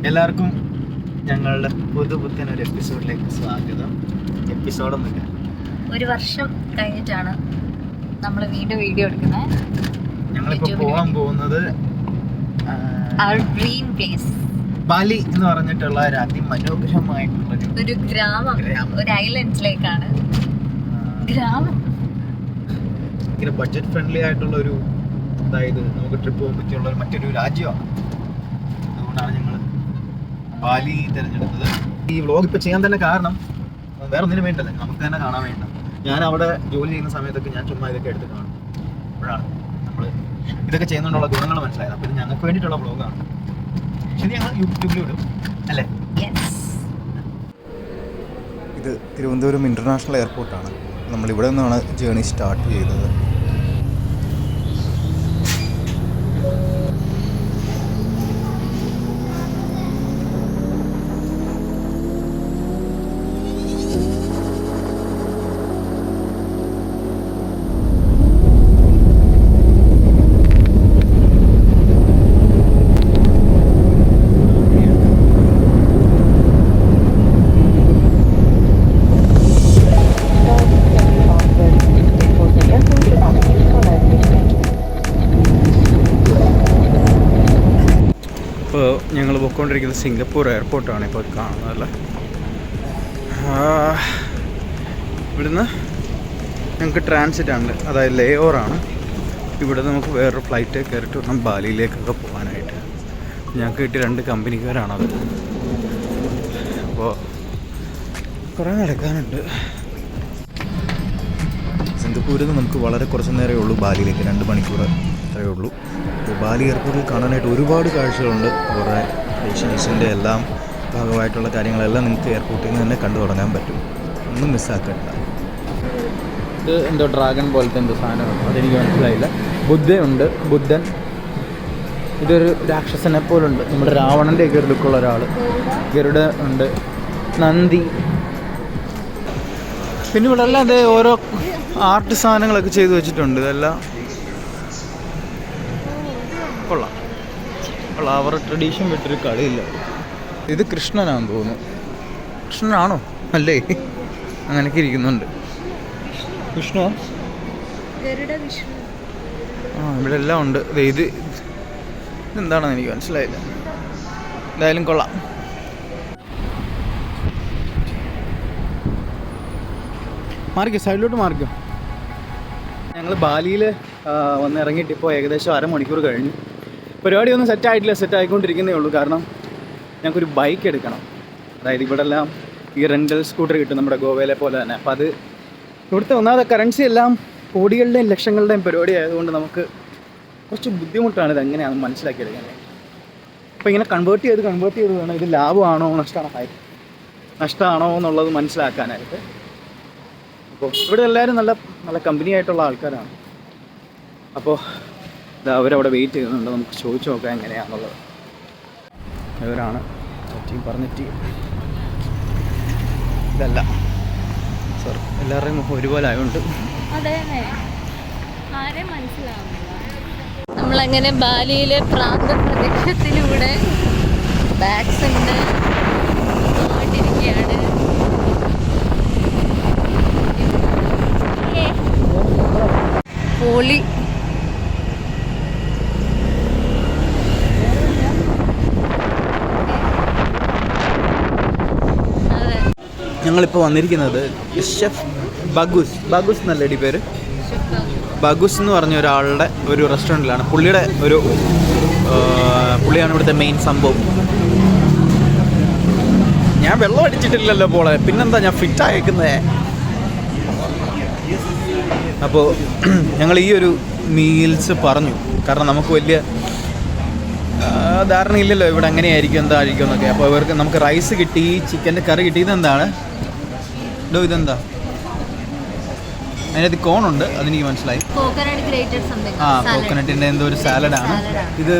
എല്ലാവർക്കും ഞങ്ങളുടെ പുതുപുത്തൻ ഒരു എപ്പിസോഡിലേക്ക് സ്വാഗതം. എപ്പിസോഡൊന്നുമില്ല, ഒരു വർഷം കഴിഞ്ഞിട്ടാണ് നമ്മൾ വീണ്ടും വീഡിയോ എടുക്കുന്നത്. ഞങ്ങളിപ്പോൾ പോകാൻ പോകുന്നത് ഡ്രീം പ്ലേസ് ബാലി എന്ന് പറഞ്ഞിട്ടുള്ള ഒരു അതിമനോഹരമായിട്ടുള്ള ഒരു ഗ്രാമം, ഒരു ഐലൻഡിലേക്കാണ്. ഗ്രാമം ഇങ്ങനെ ബഡ്ജറ്റ് ഫ്രണ്ട്ലി ആയിട്ടുള്ള ഒരു, അതായത് നമുക്ക് ട്രിപ്പ് പോകാൻ പറ്റിയുള്ള മറ്റൊരു രാജ്യമാണ്. അതുകൊണ്ടാണ് ഞങ്ങൾ ബാലി തിരഞ്ഞെടുത്തത്. ഈ വ്ളോഗ് ഇപ്പോൾ ചെയ്യാൻ തന്നെ കാരണം വേറെ ഒന്നിനും വേണ്ടല്ല, നമുക്ക് തന്നെ കാണാൻ വേണ്ട. ഞാൻ അവിടെ ജോലി ചെയ്യുന്ന സമയത്തൊക്കെ ഞാൻ ചുമ്മാ ഇതൊക്കെ എടുത്ത് കാണും. അപ്പോഴാണ് നമ്മൾ ഇതൊക്കെ ചെയ്യുന്നതുകൊണ്ടുള്ള ഗുണങ്ങൾ മനസ്സിലായത്. അപ്പോൾ ഇത് ഞങ്ങൾക്ക് വേണ്ടിയിട്ടുള്ള വ്ളോഗാണ്. ശരി, ഞങ്ങൾ യൂട്യൂബിൽ വിടും അല്ലേ? ഇത് തിരുവനന്തപുരം ഇൻ്റർനാഷണൽ എയർപോർട്ടാണ്. നമ്മളിവിടെ നിന്നാണ് ജേണി സ്റ്റാർട്ട് ചെയ്തത്. ഇപ്പോൾ ഞങ്ങൾ പോയിക്കൊണ്ടിരിക്കുന്നത് സിംഗപ്പൂർ എയർപോർട്ടാണ് ഇപ്പോൾ കാണുന്നതല്ലേ. ഇവിടുന്ന് ഞങ്ങൾക്ക് ട്രാൻസിറ്റ് ആണ്, അതായത് ലേ ഓവറാണ്. ഇവിടെ നമുക്ക് വേറൊരു ഫ്ലൈറ്റ് കയറിയിട്ട് വേണം ബാലിയിലേക്കൊക്കെ പോകാനായിട്ട്. ഞങ്ങൾക്ക് കിട്ടിയ 2 കമ്പനിക്കാരാണത്. അപ്പോൾ കുറേ നടക്കാനുണ്ട്. സിംഗപ്പൂരിൽ നിന്ന് നമുക്ക് വളരെ കുറച്ച് നേരമേ ഉള്ളൂ ബാലിയിലേക്ക്, 2 മണിക്കൂർ അത്രയേ ഉള്ളൂ. അപ്പോൾ ബാലി എയർപോർട്ടിൽ കാണാനായിട്ട് ഒരുപാട് കാഴ്ചകളുണ്ട്. കുറേ ഡെസ്റ്റിനേഷൻ്റെ എല്ലാം ഭാഗമായിട്ടുള്ള കാര്യങ്ങളെല്ലാം നിങ്ങൾക്ക് എയർപോർട്ടിൽ നിന്ന് തന്നെ കണ്ടു തുടങ്ങാൻ പറ്റും. ഒന്നും മിസ്സാക്കണ്ട. ഇത് എന്തോ ഡ്രാഗൺ പോലത്തെ എന്തോ സാധനമാണ്, അതെനിക്ക് മനസ്സിലായില്ല. ബുദ്ധയുണ്ട്, ബുദ്ധൻ. ഇതൊരു രാക്ഷസനെ പോലുണ്ട്, നമ്മുടെ രാവണൻ്റെയൊക്കെ ഒരു ലുക്കുള്ള ഒരാൾ. ഗരുഡ ഉണ്ട്, നന്ദി. പിന്നെ ഇവിടെ എല്ലാം അതേ ഓരോ ആർട്ട് സാധനങ്ങളൊക്കെ ചെയ്തു വെച്ചിട്ടുണ്ട്. ഇതെല്ലാം കൊള്ളാം. അവരുടെ ട്രഡീഷൻ വിട്ടൊരു കളിയില്ല. ഇത് കൃഷ്ണനാണെന്ന് തോന്നുന്നു. കൃഷ്ണനാണോ? അല്ലേ, അങ്ങനെയൊക്കെ ഇരിക്കുന്നുണ്ട്. വിഷ്ണു ഇവിടെ എല്ലാം ഉണ്ട്. ഇത് ഇതെന്താണെന്ന് എനിക്ക് മനസ്സിലായില്ല. എന്തായാലും കൊള്ളാം. മാറിക്കോ, സൈഡിലോട്ട് മാറിക്കോ. ഞങ്ങൾ ബാലിയിൽ വന്ന് ഇറങ്ങിയിട്ട് ഇപ്പോൾ ഏകദേശം 1/2 മണിക്കൂർ കഴിഞ്ഞു. പരിപാടിയൊന്നും സെറ്റായിട്ടില്ല, സെറ്റായിക്കൊണ്ടിരിക്കുന്നേ ഉള്ളൂ. കാരണം ഞങ്ങൾക്കൊരു ബൈക്ക് എടുക്കണം. അതായത് ഇവിടെ എല്ലാം ഈ റെൻ്റൽ സ്കൂട്ടർ കിട്ടും, നമ്മുടെ ഗോവയിലെ പോലെ തന്നെ. അപ്പോൾ അത് ഇവിടുത്തെ ഒന്നാമത്തെ കറൻസി എല്ലാം കോടികളുടെയും ലക്ഷങ്ങളുടെയും പരിപാടി ആയതുകൊണ്ട് നമുക്ക് കുറച്ച് ബുദ്ധിമുട്ടാണ് ഇത് എങ്ങനെയാണെന്ന് മനസ്സിലാക്കിയെടുക്കാൻ. അപ്പോൾ ഇങ്ങനെ കൺവേർട്ട് ചെയ്ത് വേണം ഇത് ലാഭമാണോ നഷ്ടമാണോ എന്നുള്ളത് മനസ്സിലാക്കാനായിട്ട്. അപ്പോൾ ഇവിടെ എല്ലാവരും നല്ല നല്ല കമ്പനി ആയിട്ടുള്ള ആൾക്കാരാണ്. അപ്പോൾ ഇത് അവരവിടെ വെയിറ്റ് ചെയ്യുന്നുണ്ട്, നമുക്ക് ചോദിച്ചു നോക്കാം എങ്ങനെയാണെന്നുള്ളത്. ഇവരാണ് പറഞ്ഞിട്ട് ഇതല്ല സർ, എല്ലാവരുടെയും മുഖം ഒരുപോലെ ആയതുകൊണ്ട് നമ്മളങ്ങനെ ബാലിയിലെ പ്രാന്ത പ്രദേശത്തിലൂടെ ബാഗ്സ് ഉണ്ട് പോയിട്ടിരിക്കുകയാണ്. പോളി ഞങ്ങളിപ്പോൾ വന്നിരിക്കുന്നത് ഷെഫ് ബഗൂസ് എന്നല്ലേ പേര്? ബഗൂസ് എന്ന് പറഞ്ഞ ഒരാളുടെ ഒരു റെസ്റ്റോറൻറ്റിലാണ്. പുള്ളിയാണ് ഇവിടുത്തെ മെയിൻ സംഭവം. ഞാൻ വെള്ളം അടിച്ചിട്ടില്ലല്ലോ പോളെ, പിന്നെന്താ ഞാൻ ഫിറ്റായേക്കുന്നേ. അപ്പോൾ ഞങ്ങൾ ഈ ഒരു മീൽസ് പറഞ്ഞു, കാരണം നമുക്ക് വലിയ ധാരണയില്ലല്ലോ ഇവിടെ എങ്ങനെയായിരിക്കും എന്തായിരിക്കും എന്നൊക്കെ. അപ്പോൾ ഇവർക്ക് നമുക്ക് റൈസ് കിട്ടി, ചിക്കൻ്റെ കറി കിട്ടി. ഇതെന്താണ് ഇതെന്താ? അതിനകത്ത് കോണുണ്ട്, അതെനിക്ക് മനസ്സിലായി. കോക്കനട്ടിൻ്റെ എന്തോ ഒരു സാലഡാണ് ഇത്.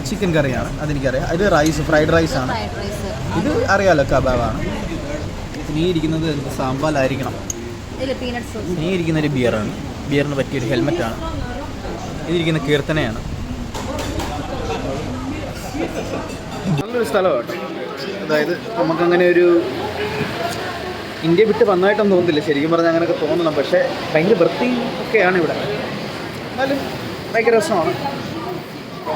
ചിക്കൻ കറിയാണ്, അതെനിക്കറിയാം. ഇത് ഫ്രൈഡ് റൈസാണ്. ഇത് അറിയാമല്ലോ, കബാബാണ്. ഇനി ഇരിക്കുന്നത് സാമ്പാലായിരിക്കണം. ഇനി ഇരിക്കുന്നൊരു ബിയറാണ്, ബിയറിന് പറ്റിയൊരു ഹെൽമെറ്റാണ്. ഇതിരിക്കുന്ന കീർത്തനയാണ്. നല്ലൊരു സ്ഥലമാണ് കേട്ടോ. അതായത് നമുക്കങ്ങനെ ഒരു ഇന്ത്യ വിട്ട് വന്നതായിട്ടൊന്നും തോന്നുന്നില്ല, ശരിക്കും പറഞ്ഞാൽ അങ്ങനെയൊക്കെ തോന്നണം. പക്ഷേ ഭയങ്കര വൃത്തി ഒക്കെയാണ് ഇവിടെ, എന്നാലും ഭയങ്കര രസമാണ്.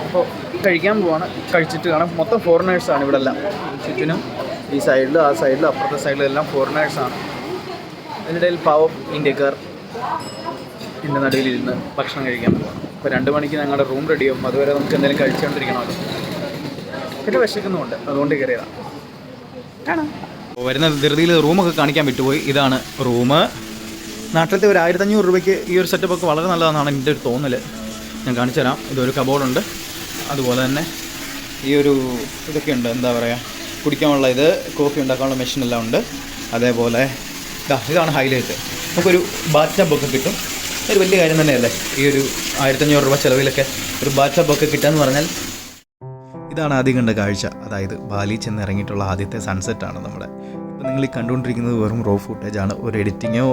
അപ്പോൾ കഴിക്കാൻ പോവാണ്, കഴിച്ചിട്ട് കാണാം. മൊത്തം ഫോറിനേഴ്സാണ് ഇവിടെ എല്ലാം, ചുറ്റിനും ഈ സൈഡിലും ആ സൈഡിലും അപ്പുറത്തെ സൈഡിലും എല്ലാം ഫോറിനേഴ്സാണ്. അതിനിടയിൽ പാവം ഇന്ത്യക്കാർ ഇതിൻ്റെ നടുവിലിരുന്ന് ഭക്ഷണം കഴിക്കാൻ പോവാണ്. ഇപ്പോൾ 2 മണിക്ക് ഞങ്ങളുടെ റൂം റെഡിയാവും, അതുവരെ നമുക്ക് എന്തെങ്കിലും കഴിച്ചുകൊണ്ടിരിക്കണമല്ലോ. പിന്നെ വിശക്കുന്നുമുണ്ട്, അതുകൊണ്ട് കയറിയതാണ്. കാണാം. വരുന്ന ധൃതിയിൽ റൂമൊക്കെ കാണിക്കാൻ വിട്ടുപോയി. ഇതാണ് റൂം. നാട്ടിലത്തെ ഒരു 1500 രൂപയ്ക്ക് ഈ ഒരു സെറ്റപ്പൊക്കെ വളരെ നല്ലതാണെന്നാണ് എൻ്റെ ഒരു തോന്നൽ. ഞാൻ കാണിച്ചു തരാം. ഇതൊരു കബോർഡുണ്ട്, അതുപോലെ തന്നെ ഈ ഒരു ഇതൊക്കെ ഉണ്ട്, എന്താ പറയുക, കുടിക്കാനുള്ള ഇത്, കോഫി ഉണ്ടാക്കാനുള്ള മെഷീനെല്ലാം ഉണ്ട്. അതേപോലെ ഇതാണ് ഹൈലൈറ്റ്, നമുക്കൊരു ബാത്ത് ടബൊക്കെ കിട്ടും. ഒരു വലിയ കാര്യം തന്നെയല്ലേ ഈ ഒരു 1500 രൂപ ചിലവിലൊക്കെ ഒരു ബാത്ത് ടബൊക്കെ കിട്ടുകയെന്ന് പറഞ്ഞാൽ. ഇതാണ് ആദ്യം കണ്ട കാഴ്ച, അതായത് ബാലി ചെന്ന് ഇറങ്ങിയിട്ടുള്ള ആദ്യത്തെ സൺസെറ്റാണ് നമ്മുടെ. ഇപ്പോൾ നിങ്ങൾ ഈ കണ്ടുകൊണ്ടിരിക്കുന്നത് വെറും റോ ഫുട്ടേജാണ്, ഒരു എഡിറ്റിങ്ങോ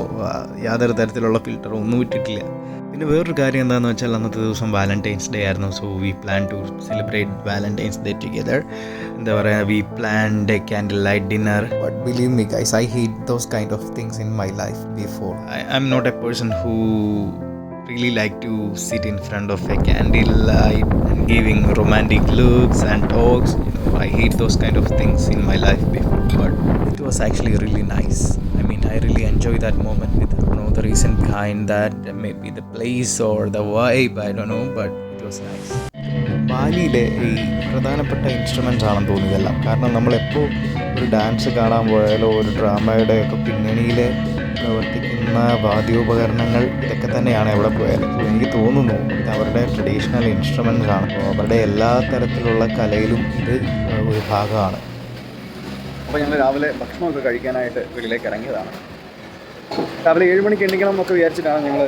യാതൊരു തരത്തിലുള്ള ഫിൽറ്ററോ ഒന്നും ഇട്ടിട്ടില്ല. പിന്നെ വേറൊരു കാര്യം എന്താണെന്ന് വെച്ചാൽ അന്നത്തെ ദിവസം വാലന്റൈൻസ് ഡേ ആയിരുന്നു. So we plan to celebrate Valentine's Day together. എന്താ പറയുക, we planned a candle light dinner. But believe me guys, I hate those kind of things in my life before. I am not a person who really like to sit in front of a candle light and giving romantic looks and talks. You know, I hate those kind of things in my life before, but it was actually really nice. I mean, I really enjoy that moment without know the reason behind that, maybe the place or the vibe, I don't know, but it was nice. ബാലിയിലെ ഈ പ്രധാനപ്പെട്ട instruments ആണെന്ന് തോന്നിയതെല്ലാം. കാരണം നമ്മളെപ്പോൾ ഒരു dance കാണാൻ പോയാലോ ഒരു ഡ്രാമയുടെ ഒക്കെ പിന്നണിയിൽ പ്രവർത്തിക്കുന്ന വാദ്യോപകരണങ്ങൾ ഇതൊക്കെ തന്നെയാണ് എവിടെ പോയാലും. സോ എനിക്ക് തോന്നുന്നു ഇത് അവരുടെ ട്രഡീഷണൽ ഇൻസ്ട്രുമെൻറ്റ്സ് ആണ്. അപ്പോൾ അവരുടെ എല്ലാ തരത്തിലുള്ള കലയിലും ഇത് ഒരു ഭാഗമാണ്. അപ്പോൾ ഞങ്ങൾ രാവിലെ ഭക്ഷണമൊക്കെ കഴിക്കാനായിട്ട് വീട്ടിലേക്ക് ഇറങ്ങിയതാണ്. രാവിലെ 7 മണിക്ക് എണ്ണിക്കണം എന്നൊക്കെ വിചാരിച്ചിട്ടാണ് ഞങ്ങൾ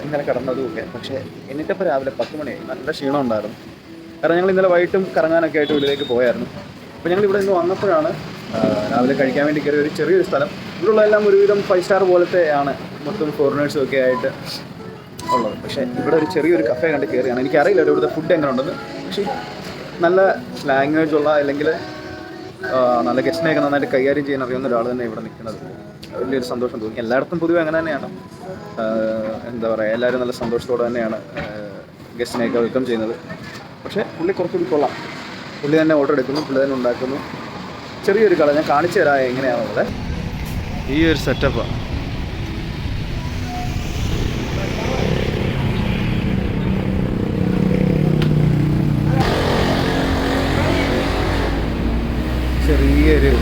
ഇന്നലെ കിടന്നതുമൊക്കെ. പക്ഷേ എന്നിട്ടിപ്പോൾ രാവിലെ 10 മണിയായി. നല്ല ക്ഷീണം ഉണ്ടായിരുന്നു, കാരണം ഞങ്ങൾ ഇന്നലെ വൈകിട്ടും കറങ്ങാനൊക്കെ ആയിട്ട് വീട്ടിലേക്ക് പോയായിരുന്നു. അപ്പോൾ ഞങ്ങൾ ഇവിടെ നിന്ന് വന്നപ്പോഴാണ് രാവിലെ കഴിക്കാൻ വേണ്ടി കയറിയ ഒരു ചെറിയൊരു സ്ഥലം. ഇവിടെയുള്ള എല്ലാം ഒരുവിധം 5 സ്റ്റാർ പോലത്തെ ആണ്, മൊത്തം ഫോറിനേഴ്സും ഒക്കെ ആയിട്ട് ഉള്ളത്. പക്ഷേ ഇവിടെ ഒരു ചെറിയൊരു കഫേ കണ്ട് കയറിയാണ്. എനിക്കറിയില്ല ഇവിടുത്തെ ഫുഡ് എങ്ങനെ ഉണ്ടെന്ന്, പക്ഷേ നല്ല ലാംഗ്വേജ് ഉള്ള അല്ലെങ്കിൽ നല്ല ഗസ്റ്റിനെയൊക്കെ നന്നായിട്ട് കൈകാര്യം ചെയ്യാൻ അറിയുന്ന ഒരാൾ തന്നെ ഇവിടെ നിൽക്കുന്നത് വലിയൊരു സന്തോഷം തോന്നി. എല്ലായിടത്തും പൊതുവെ അങ്ങനെ തന്നെയാണ്, എന്താ പറയുക, എല്ലാവരും നല്ല സന്തോഷത്തോടെ തന്നെയാണ് ഗസ്റ്റിനെയൊക്കെ വെൽക്കം ചെയ്യുന്നത്. പക്ഷേ പുള്ളി കുറച്ചുകൂടി കൊള്ളാം. പുള്ളി തന്നെ ഓർഡർ എടുക്കുന്നു, പുള്ളി തന്നെ ഉണ്ടാക്കുന്നു. ചെറിയൊരു കട ഞാൻ കാണിച്ചു തരാം എങ്ങനെയാണുള്ളത്. ഈ ഒരു സെറ്റപ്പാണ്. ചെറിയൊരു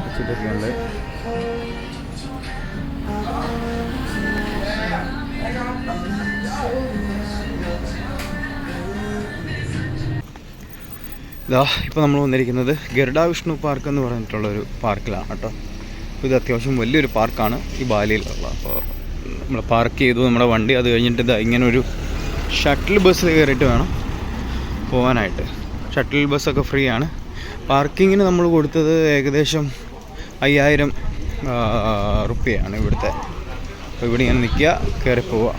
വെച്ചിട്ടൊക്കെയുണ്ട്. ഇതാ ഇപ്പോൾ നമ്മൾ വന്നിരിക്കുന്നത് ഗരുഡ വിഷ്ണു പാർക്ക് എന്ന് പറഞ്ഞിട്ടുള്ളൊരു പാർക്കിലാണ് കേട്ടോ. ഇത് അത്യാവശ്യം വലിയൊരു പാർക്കാണ് ഈ ബാലിയിലുള്ള. അപ്പോൾ നമ്മൾ പാർക്ക് ചെയ്തു നമ്മുടെ വണ്ടി. അത് കഴിഞ്ഞിട്ട് ഇതാ ഇങ്ങനൊരു ഷട്ടിൽ ബസ് കയറിയിട്ട് വേണം പോകാനായിട്ട്. ഷട്ടിൽ ബസ്സൊക്കെ ഫ്രീ ആണ്. പാർക്കിങ്ങിന് നമ്മൾ കൊടുത്തത് ഏകദേശം 5000 റുപ്യയാണ് ഇവിടുത്തെ. അപ്പോൾ ഇവിടെ ഇങ്ങനെ നിൽക്കുക, കയറി പോവുക.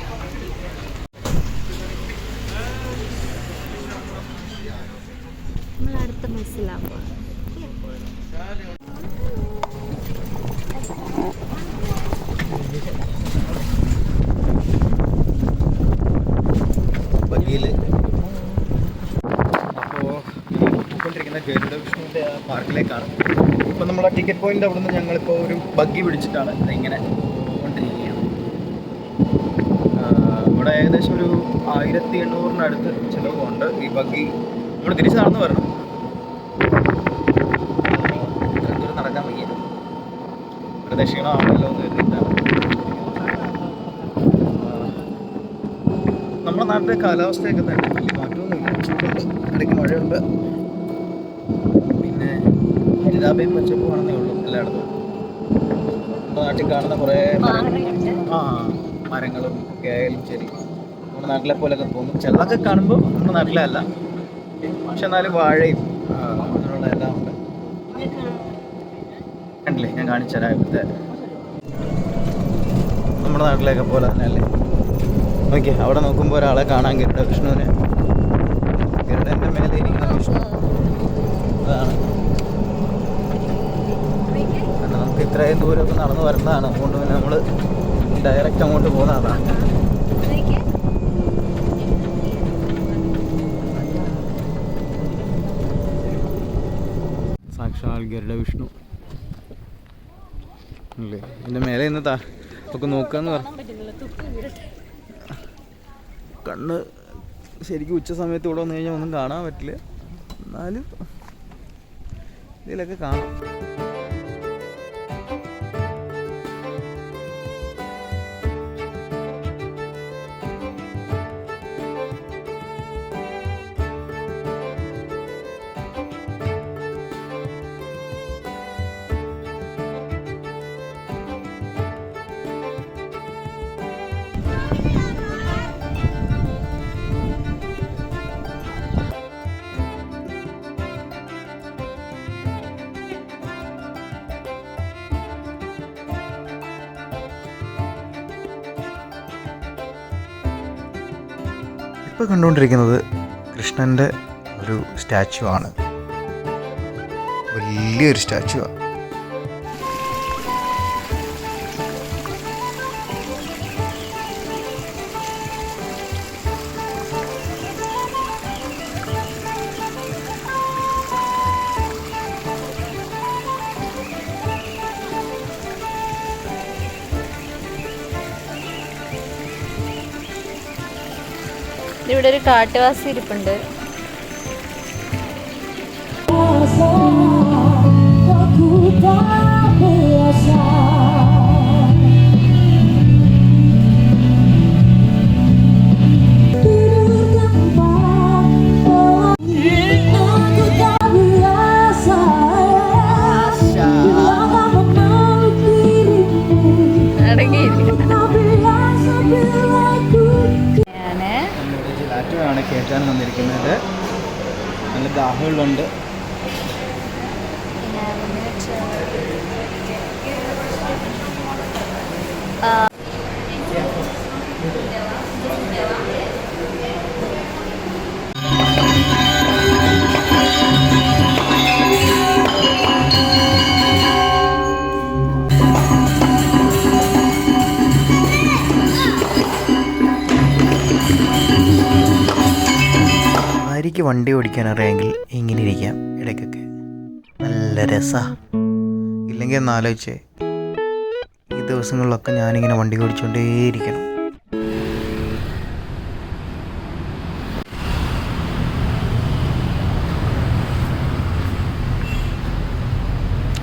ഗരുഡ വിഷ്ണുവിൻ്റെ പാർക്കിലേക്കാണ്. ഇപ്പോൾ നമ്മുടെ ടിക്കറ്റ് പോയിൻ്റ് അവിടെ നിന്ന് ഞങ്ങളിപ്പോൾ ഒരു ബഗ്ഗി പിടിച്ചിട്ടാണ് ഇങ്ങനെ കൊണ്ടിരിക്കുകയാണ്. ഇവിടെ ഏകദേശം ഒരു 1800-ന് ചിലവുണ്ട് ഈ ബഗ്ഗി. നമ്മൾ തിരിച്ച് നടന്ന് വരണം, ഇത്രയും ദൂരം നടക്കാൻ വയ്യ. വെറുതെ ക്ഷീണമാണല്ലോ എന്ന് കരുതിയിട്ടാണ്. നമ്മുടെ നാട്ടിലെ കാലാവസ്ഥയൊക്കെ തന്നെ വലിയ മാറ്റമൊന്നുമില്ല. ഇടയ്ക്ക് മഴയുണ്ട്, പിന്നെ ഹരിതാപയും പച്ചപ്പുമാണെന്നേ ഉള്ളൂ എല്ലായിടത്തും. നമ്മുടെ നാട്ടിൽ കാണുന്ന കുറേ മരങ്ങളും ഒക്കെ ആയാലും ശരി നമ്മുടെ നാട്ടിലെ പോലെയൊക്കെ തോന്നും. ചിലതൊക്കെ കാണുമ്പോൾ നമ്മുടെ നാട്ടിലെ അല്ല, പക്ഷെ എന്നാലും വാഴയും അങ്ങനെയുള്ള എല്ലാം ഉണ്ട്. കണ്ടില്ലേ, ഞാൻ കാണിച്ചു തരാം. ഇവിടുത്തെ നമ്മുടെ നാട്ടിലേക്ക് പോലെ തന്നെ അല്ലേ. ഓക്കെ, അവിടെ നോക്കുമ്പോൾ ഒരാളെ കാണാൻ ഗരുഡ വിഷ്ണുവിനെ. ഗരുഡൻ്റെ മേലെ ഇരിക്കുന്ന വിഷ്ണു അതാണ്. കാരണം നമുക്ക് ഇത്രയും ദൂരമൊക്കെ നടന്നു വരുന്നതാണ്, അതുകൊണ്ട് പിന്നെ നമ്മൾ ഡയറക്റ്റ് അങ്ങോട്ട് പോകുന്നതാണ്. സാക്ഷാൽ ഗരുഡ വിഷ്ണു അല്ലേ. ഇതിൻ്റെ മേലെ ഇന്ന് ഒക്കെ നോക്കാന്ന് പറഞ്ഞു. കണ്ണ് ശരിക്കും ഉച്ച സമയത്ത് ഇവിടെ വന്നു കഴിഞ്ഞാൽ ഒന്നും കാണാൻ പറ്റില്ല, എന്നാലും ഇതിലൊക്കെ കാണാം. ഇപ്പോൾ കണ്ടുകൊണ്ടിരിക്കുന്നത് കൃഷ്ണൻ്റെ ഒരു സ്റ്റാച്ചു ആണ്. വലിയൊരു സ്റ്റാച്ചു ആണ്. ഇവിടെ ഒരു കാട്ടുവാസി ഇരിപ്പുണ്ട്. ാണ് കയറ്റാൻ വന്നിരിക്കുന്നത്. നല്ല ദാഹമുള്ളുണ്ട്. എനിക്ക് വണ്ടി ഓടിക്കാൻ അറിയാമെങ്കിൽ ഇങ്ങനെ ഇരിക്കാം ഇടയ്ക്കൊക്കെ, നല്ല രസമാണ്. ഇല്ലെങ്കിൽ ഒന്ന് ആലോചിച്ചേ, ഈ ദിവസങ്ങളിലൊക്കെ ഞാനിങ്ങനെ വണ്ടി ഓടിച്ചുകൊണ്ടേയിരിക്കണം.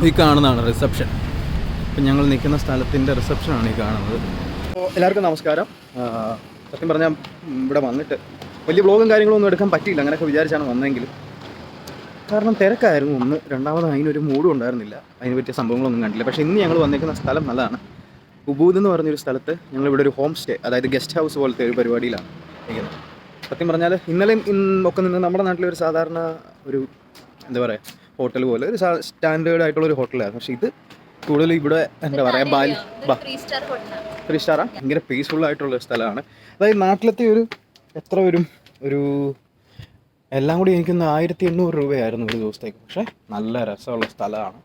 ഈ കാണുന്നതാണ് റിസപ്ഷൻ. ഇപ്പം ഞങ്ങൾ നിൽക്കുന്ന സ്ഥലത്തിൻ്റെ റിസപ്ഷനാണ് ഈ കാണുന്നത്. അപ്പോൾ എല്ലാവർക്കും നമസ്കാരം. സത്യം പറഞ്ഞാൽ ഇവിടെ വന്നിട്ട് വലിയ വ്ളോഗും കാര്യങ്ങളൊന്നും എടുക്കാൻ പറ്റിയില്ല. അങ്ങനെയൊക്കെ വിചാരിച്ചാണ് വന്നെങ്കിലും, കാരണം തിരക്കായിരുന്നു ഒന്ന്. രണ്ടാമത് അതിനൊരു മൂഡും ഉണ്ടായിരുന്നില്ല, അതിന് പറ്റിയ സംഭവങ്ങളൊന്നും കണ്ടില്ല. പക്ഷേ ഇന്ന് ഞങ്ങൾ വന്നിരിക്കുന്ന സ്ഥലം നല്ലതാണ്. ഉബൂദ് എന്ന് പറഞ്ഞൊരു സ്ഥലത്ത് ഞങ്ങളിവിടെ ഒരു ഹോം സ്റ്റേ, അതായത് ഗസ്റ്റ് ഹൗസ് പോലത്തെ ഒരു പരിപാടിയിലാണ് ഇരിക്കുന്നത്. സത്യം പറഞ്ഞാൽ ഇന്നലെയും ഒക്കെ നിന്ന് നമ്മുടെ നാട്ടിലൊരു സാധാരണ ഒരു എന്താ പറയുക ഹോട്ടൽ പോലെ ഒരു സ്റ്റാൻഡേർഡ് ആയിട്ടുള്ളൊരു ഹോട്ടലായിരുന്നു. പക്ഷേ ഇത് കൂടുതൽ ഇവിടെ എന്താ പറയുക ബാലി 3 സ്റ്റാറാണ്. ഭയങ്കര പീസ്ഫുള്ളായിട്ടുള്ള സ്ഥലമാണ്. അതായത് നാട്ടിലത്തെ ഒരു എത്ര വരും, ഒരു എല്ലാം കൂടി എനിക്കൊന്ന് 1800 രൂപയായിരുന്നു ഒരു ദിവസത്തേക്ക്. പക്ഷേ നല്ല രസമുള്ള സ്ഥലമാണ്.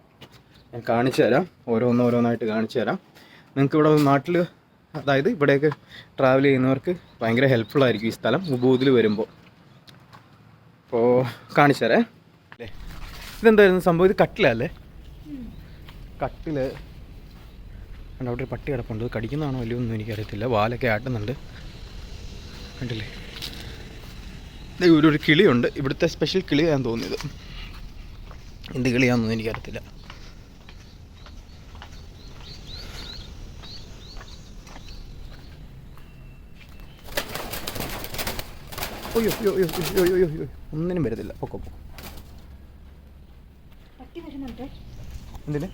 ഞാൻ കാണിച്ചു തരാം, ഓരോന്നായിട്ട് കാണിച്ചു തരാം. നിങ്ങൾക്ക് ഇവിടെ നാട്ടിൽ, അതായത് ഇവിടേക്ക് ട്രാവൽ ചെയ്യുന്നവർക്ക് ഭയങ്കര ഹെൽപ്ഫുള്ളായിരിക്കും ഈ സ്ഥലം ഉബൂദിൽ വരുമ്പോൾ. അപ്പോൾ കാണിച്ചു തരാം അല്ലേ. ഇതെന്തായിരുന്നു സംഭവം? ഇത് കട്ടിലല്ലേ? കട്ടിൽ അവിടെ ഒരു പട്ടി കിടപ്പുണ്ട്. കടിക്കുന്നതാണോ അല്ലയോ ഒന്നും എനിക്കറിയത്തില്ല. വാലൊക്കെ ആട്ടുന്നുണ്ട്, കണ്ടില്ലേ? ഒരു കിളിയുണ്ട്, ഇവിടുത്തെ സ്പെഷ്യൽ കിളിയാന്ന് തോന്നിയത്. എന്ത് കിളിയാണെന്നൊന്നും എനിക്കറിയത്തില്ല. അയ്യോ ഒന്നിനും വരത്തില്ല. പൊക്കോ എന്തിന്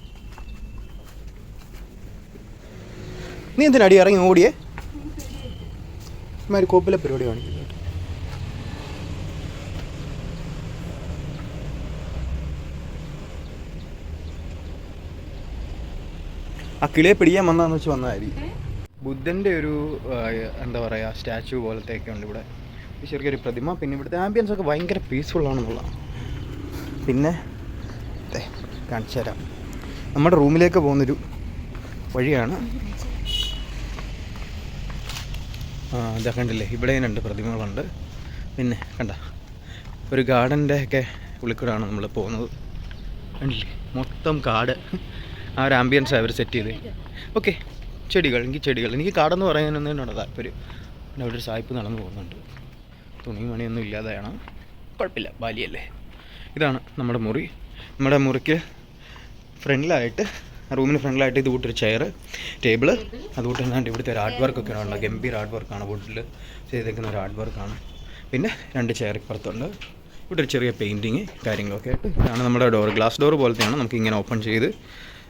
നീ എന്തിനാ അടി ഇറങ്ങി ഓടിയേ? ഒരു കോപ്പിലെ പരിപാടി കാണിക്കുന്നു. ആ കിളിയെ പിടിക്കാൻ വന്നാന്ന് വെച്ച് വന്നതായിരിക്കും. ബുദ്ധൻ്റെ ഒരു എന്താ പറയുക സ്റ്റാച്ചു പോലത്തെയൊക്കെ ഉണ്ട് ഇവിടെ. ചെറിയൊരു പ്രതിമ. പിന്നെ ഇവിടുത്തെ ആംബിയൻസ് ഒക്കെ ഭയങ്കര പീസ്ഫുള്ളാണെന്നുള്ളതാണ്. പിന്നെ കാണിച്ചു തരാം. നമ്മുടെ റൂമിലേക്ക് പോകുന്നൊരു വഴിയാണ്. ഇതാ കണ്ടില്ലേ, ഇവിടെ രണ്ട് പ്രതിമകളുണ്ട്. പിന്നെ കണ്ട ഒരു ഗാർഡൻ്റെ ഒക്കെ ഉള്ളിക്കൂടാണ് നമ്മൾ പോകുന്നത്. കണ്ടില്ലേ, മൊത്തം കാട്. ആ ഒരു ആംബിയൻസ് അവർ സെറ്റ് ചെയ്ത്. ഓക്കെ, ചെടികൾ. എനിക്ക് കാടെന്ന് പറയാനൊന്നും എന്നോട് താല്പര്യം. പിന്നെ അവിടെ ഒരു സായിപ്പ് നടന്നു പോകുന്നുണ്ട്. തുണി മണിയൊന്നും ഇല്ലാതെയാണ്. കുഴപ്പമില്ല, ബാലിയല്ലേ. ഇതാണ് നമ്മുടെ മുറി. നമ്മുടെ മുറിക്ക് ഫ്രണ്ടിലായിട്ട്, റൂമിന് ഫ്രണ്ടിലായിട്ട് ഇത് കൂട്ടൊരു ചെയർ, ടേബിള്. അതുകൂട്ട് തന്നെ ഇവിടുത്തെ ഒരു ആർട്ട് വർക്കൊക്കെ ഉണ്ട്. ഗംഭീര ആർട്ട് വർക്കാണ്, വുഡിൽ ചെയ്തേക്കുന്ന ഒരു ആർട്ട് വർക്കാണ്. പിന്നെ 2 ചെയർ ഇപ്പുറത്തുണ്ട്. ഇവിടെ ഒരു ചെറിയ പെയിൻറ്റിങ് കാര്യങ്ങളൊക്കെ ആയിട്ട്. ഇതാണ് നമ്മുടെ ഡോർ. Glass door പോലത്തെയാണ്. നമുക്ക് ഇങ്ങനെ ഓപ്പൺ ചെയ്ത്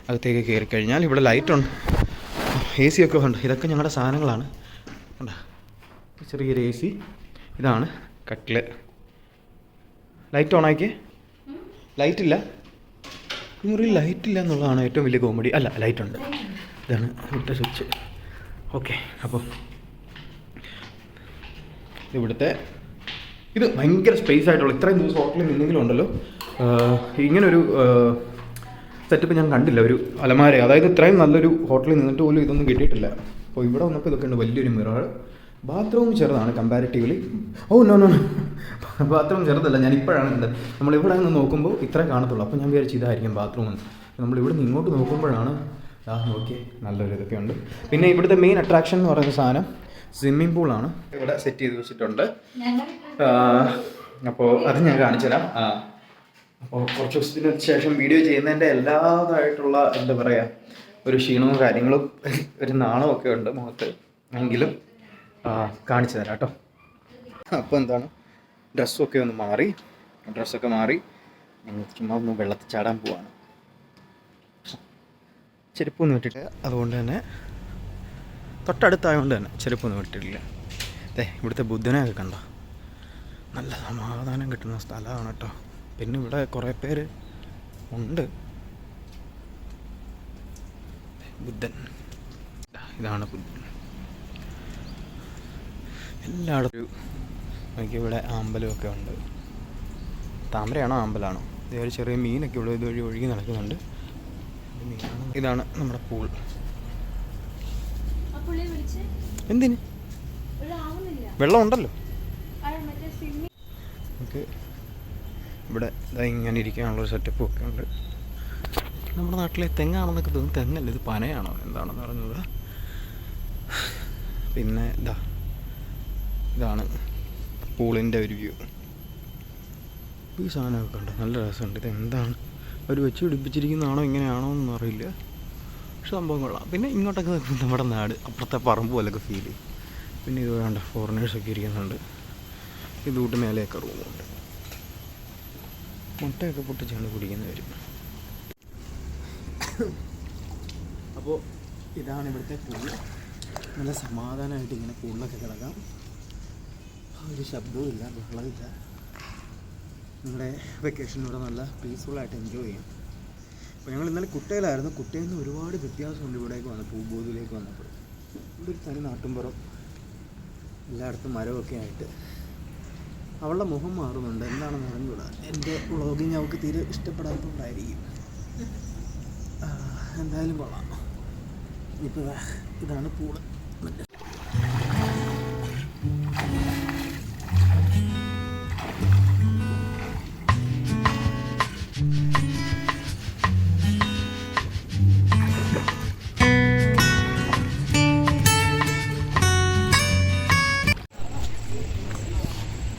അകത്തേക്ക് കയറി കഴിഞ്ഞാൽ ഇവിടെ ലൈറ്റുണ്ട്, AC ഒക്കെ ഉണ്ട്. ഇതൊക്കെ ഞങ്ങളുടെ സാധനങ്ങളാണ്. കണ്ടോ, ചെറിയൊരു AC. ഇതാണ് കട്ടില്. ലൈറ്റ് ഓണാക്കിയേ. ലൈറ്റില്ല, ഈ മുറിയിൽ ലൈറ്റില്ല എന്നുള്ളതാണ് ഏറ്റവും വലിയ കോമഡി. അല്ല, ലൈറ്റുണ്ട്. ഇതാണ് ഇവിടുത്തെ സ്വിച്ച്. ഓക്കെ, അപ്പോൾ ഇവിടുത്തെ ഇത് ഭയങ്കര സ്പേസ് ആയിട്ടുള്ള, ഇത്രയും ദിവസം ഹോട്ടലിൽ നിന്നെങ്കിലും ഉണ്ടല്ലോ ഇങ്ങനൊരു സെറ്റപ്പ് ഞാൻ കണ്ടില്ല. ഒരു അലമാര, അതായത് ഇത്രയും നല്ലൊരു ഹോട്ടലിൽ നിന്നിട്ട് പോലും ഇതൊന്നും കിട്ടിയിട്ടില്ല. അപ്പോൾ ഇവിടെ വന്നപ്പോൾ ഇതൊക്കെ ഉണ്ട്. വലിയൊരു മിറർ. ബാത്റൂം ചെറുതാണ് കമ്പാരിറ്റീവ്ലി. നോ ബാത്റൂം ചെറുതല്ല. ഞാൻ ഇപ്പോഴാണ് കണ്ടത്. നമ്മളിവിടെ നിന്ന് നോക്കുമ്പോൾ ഇത്രേ കാണത്തുള്ളൂ. അപ്പോൾ ഞാൻ വിചാരിച്ചു ഇതായിരിക്കും ബാത്റൂം എന്ന്. നമ്മളിവിടെ നിന്ന് ഇങ്ങോട്ട് നോക്കുമ്പോഴാണ് നോക്കിയേ നല്ലൊരു ഇതൊക്കെ ഉണ്ട്. പിന്നെ ഇവിടുത്തെ മെയിൻ അട്രാക്ഷൻ എന്ന് പറയുന്ന സാധനം സ്വിമ്മിംഗ് പൂളാണ്. ഇവിടെ സെറ്റ് ചെയ്ത് വെച്ചിട്ടുണ്ട്. അപ്പോൾ അത് ഞാൻ കാണിച്ചുതരാം. അപ്പോൾ കുറച്ച് ദിവസത്തിന് ശേഷം വീഡിയോ ചെയ്യുന്നതിൻ്റെ എല്ലാതായിട്ടുള്ള എന്താ പറയുക, ഒരു ക്ഷീണവും കാര്യങ്ങളും ഒരു നാണവും ഒക്കെ ഉണ്ട് മുഖത്ത്. എങ്കിലും കാണിച്ചു തരാം കേട്ടോ. അപ്പോൾ എന്താണ്, ഡ്രസ്സൊക്കെ ഒന്ന് മാറി, ഡ്രസ്സൊക്കെ മാറി ഞങ്ങൾ ചുമ്മാ ഒന്ന് വെള്ളത്തിൽ ചാടാൻ പോവാണ്. ചെരുപ്പൊന്നും ഇട്ടിട്ട്, അതുകൊണ്ട് തന്നെ തൊട്ടടുത്തായതുകൊണ്ട് തന്നെ ചെരുപ്പൊന്നും ഇട്ടിട്ടില്ല. ഇവിടുത്തെ ബുദ്ധനെയൊക്കെ കണ്ടോ, നല്ല സമാധാനം കിട്ടുന്ന സ്ഥലമാണ് കേട്ടോ. പിന്നെ ഇവിടെ കുറേ പേര് ഉണ്ട്. ബുദ്ധൻ, ഇതാണ് ബുദ്ധൻ. എല്ലായിടത്തും എനിക്കിവിടെ അമ്പലമൊക്കെ ഉണ്ട്. താമരയാണോ അമ്പലമാണോ? ഇതേ ഒരു ചെറിയ മീനൊക്കെ ഇവിടെ ഇതുവഴി ഒഴുകി നടക്കുന്നുണ്ട്. ഇതാണ് നമ്മുടെ പൂൾ. എന്തിന്? വെള്ളം ഉണ്ടല്ലോ. നമുക്ക് ഇവിടെ ഇങ്ങനെ ഇരിക്കാനുള്ളൊരു സെറ്റപ്പും ഒക്കെ ഉണ്ട്. നമ്മുടെ നാട്ടിലെ തെങ്ങാണെന്നൊക്കെ തോന്നുന്നു. തെങ്ങല്ല, ഇത് പനയാണോ എന്താണെന്ന് പറഞ്ഞത്. പിന്നെ ഇതാണ് പൂളിൻ്റെ ഒരു വ്യൂ. ഈ സാധനമൊക്കെ ഉണ്ട്, നല്ല രസമുണ്ട്. ഇതെന്താണ്, അവർ വെച്ച് പിടിപ്പിച്ചിരിക്കുന്നതാണോ ഇങ്ങനെയാണോ എന്നൊന്നും അറിയില്ല. പക്ഷെ സംഭവം കൊള്ളാം. പിന്നെ ഇങ്ങോട്ടൊക്കെ നിൽക്കുന്നത് നമ്മുടെ നാട്, അപ്പുറത്തെ പറമ്പ് പോലൊക്കെ ഫീൽ ചെയ്യും. പിന്നെ ഇത് വേണ്ട ഫോറിനേഴ്സൊക്കെ ഇരിക്കുന്നുണ്ട്. ഇതുകൂട്ട് മേലെയൊക്കെ റൂമുണ്ട്. മുട്ടയൊക്കെ പൊട്ടിച്ചാണ് കുടിക്കുന്നവർ. അപ്പോൾ ഇതാണ് ഇവിടുത്തെ പൂള്. നല്ല സമാധാനമായിട്ട് ഇങ്ങനെ പൂളിലൊക്കെ കിടക്കാം. ഒരു ശബ്ദവും ഇല്ല, ബഹളമില്ല. നിങ്ങളുടെ വെക്കേഷനിലൂടെ നല്ല പീസ്ഫുള്ളായിട്ട് എൻജോയ് ചെയ്യും. അപ്പോൾ ഞങ്ങൾ ഇന്നലെ കുട്ടയിലായിരുന്നു. കുട്ടയിൽ നിന്ന് ഒരുപാട് വ്യത്യാസമുണ്ട് ഇവിടേക്ക് വന്നപ്പോൾ, പൂബോധിലേക്ക് വന്നപ്പോൾ. ഇവിടെ ഒരു തനി നാട്ടുംപുറം, എല്ലായിടത്തും മരമൊക്കെ ആയിട്ട്. അവളുടെ മുഖം മാറുന്നുണ്ട്, എന്താണെന്ന് അറിഞ്ഞൂടാ. എൻ്റെ വ്ളോഗിങ് അവൾക്ക് തീരെ ഇഷ്ടപ്പെടാത്തതുകൊണ്ടായിരിക്കും. എന്തായാലും കൊള്ളാം. ഇപ്പോൾ ഇതാണ് പൂള്.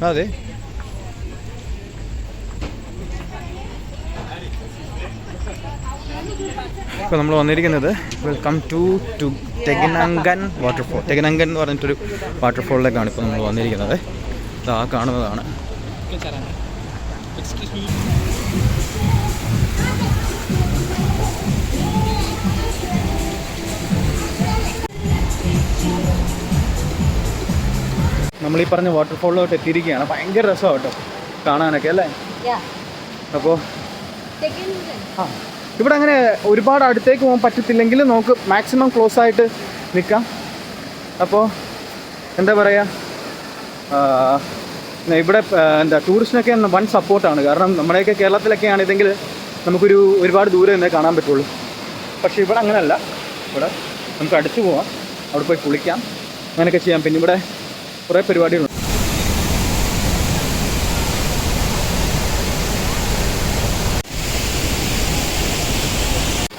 അതെ, ഇപ്പോൾ നമ്മൾ വന്നിരിക്കുന്നത് വെൽക്കം ടു ടെഗനങ്കൻ വാട്ടർഫോൾ. ടെഗനങ്കൻ എന്ന് പറഞ്ഞിട്ടൊരു വാട്ടർഫോളിലേക്കാണ് ഇപ്പോൾ നമ്മൾ വന്നിരിക്കുന്നത്. ഇതാ കാണുന്നതാണ്. നമ്മളീ പറഞ്ഞ വാട്ടർഫോളിലോട്ട് എത്തിയിരിക്കുകയാണ്. ഭയങ്കര രസമാണ് കേട്ടോ കാണാനൊക്കെ, അല്ലേ? അപ്പോൾ ഇവിടെ അങ്ങനെ ഒരുപാട് അടുത്തേക്ക് പോകാൻ പറ്റത്തില്ലെങ്കിൽ നമുക്ക് മാക്സിമം ക്ലോസ് ആയിട്ട് നിൽക്കാം. അപ്പോൾ എന്താ പറയുക, ഇവിടെ ടൂറിസ്റ്റിനൊക്കെ വൺ സപ്പോർട്ടാണ്. കാരണം നമ്മുടെയൊക്കെ കേരളത്തിലൊക്കെ ആണെന്നെങ്കിൽ ഒരുപാട് ദൂരം തന്നെ കാണാൻ പറ്റുള്ളൂ. പക്ഷേ ഇവിടെ അങ്ങനെയല്ല. ഇവിടെ നമുക്ക് അടുത്ത് പോവാം, അവിടെ പോയി കുളിക്കാം, അങ്ങനെയൊക്കെ ചെയ്യാം. പിന്നെ ഇവിടെ കുറേ പരിപാടികളുണ്ട്.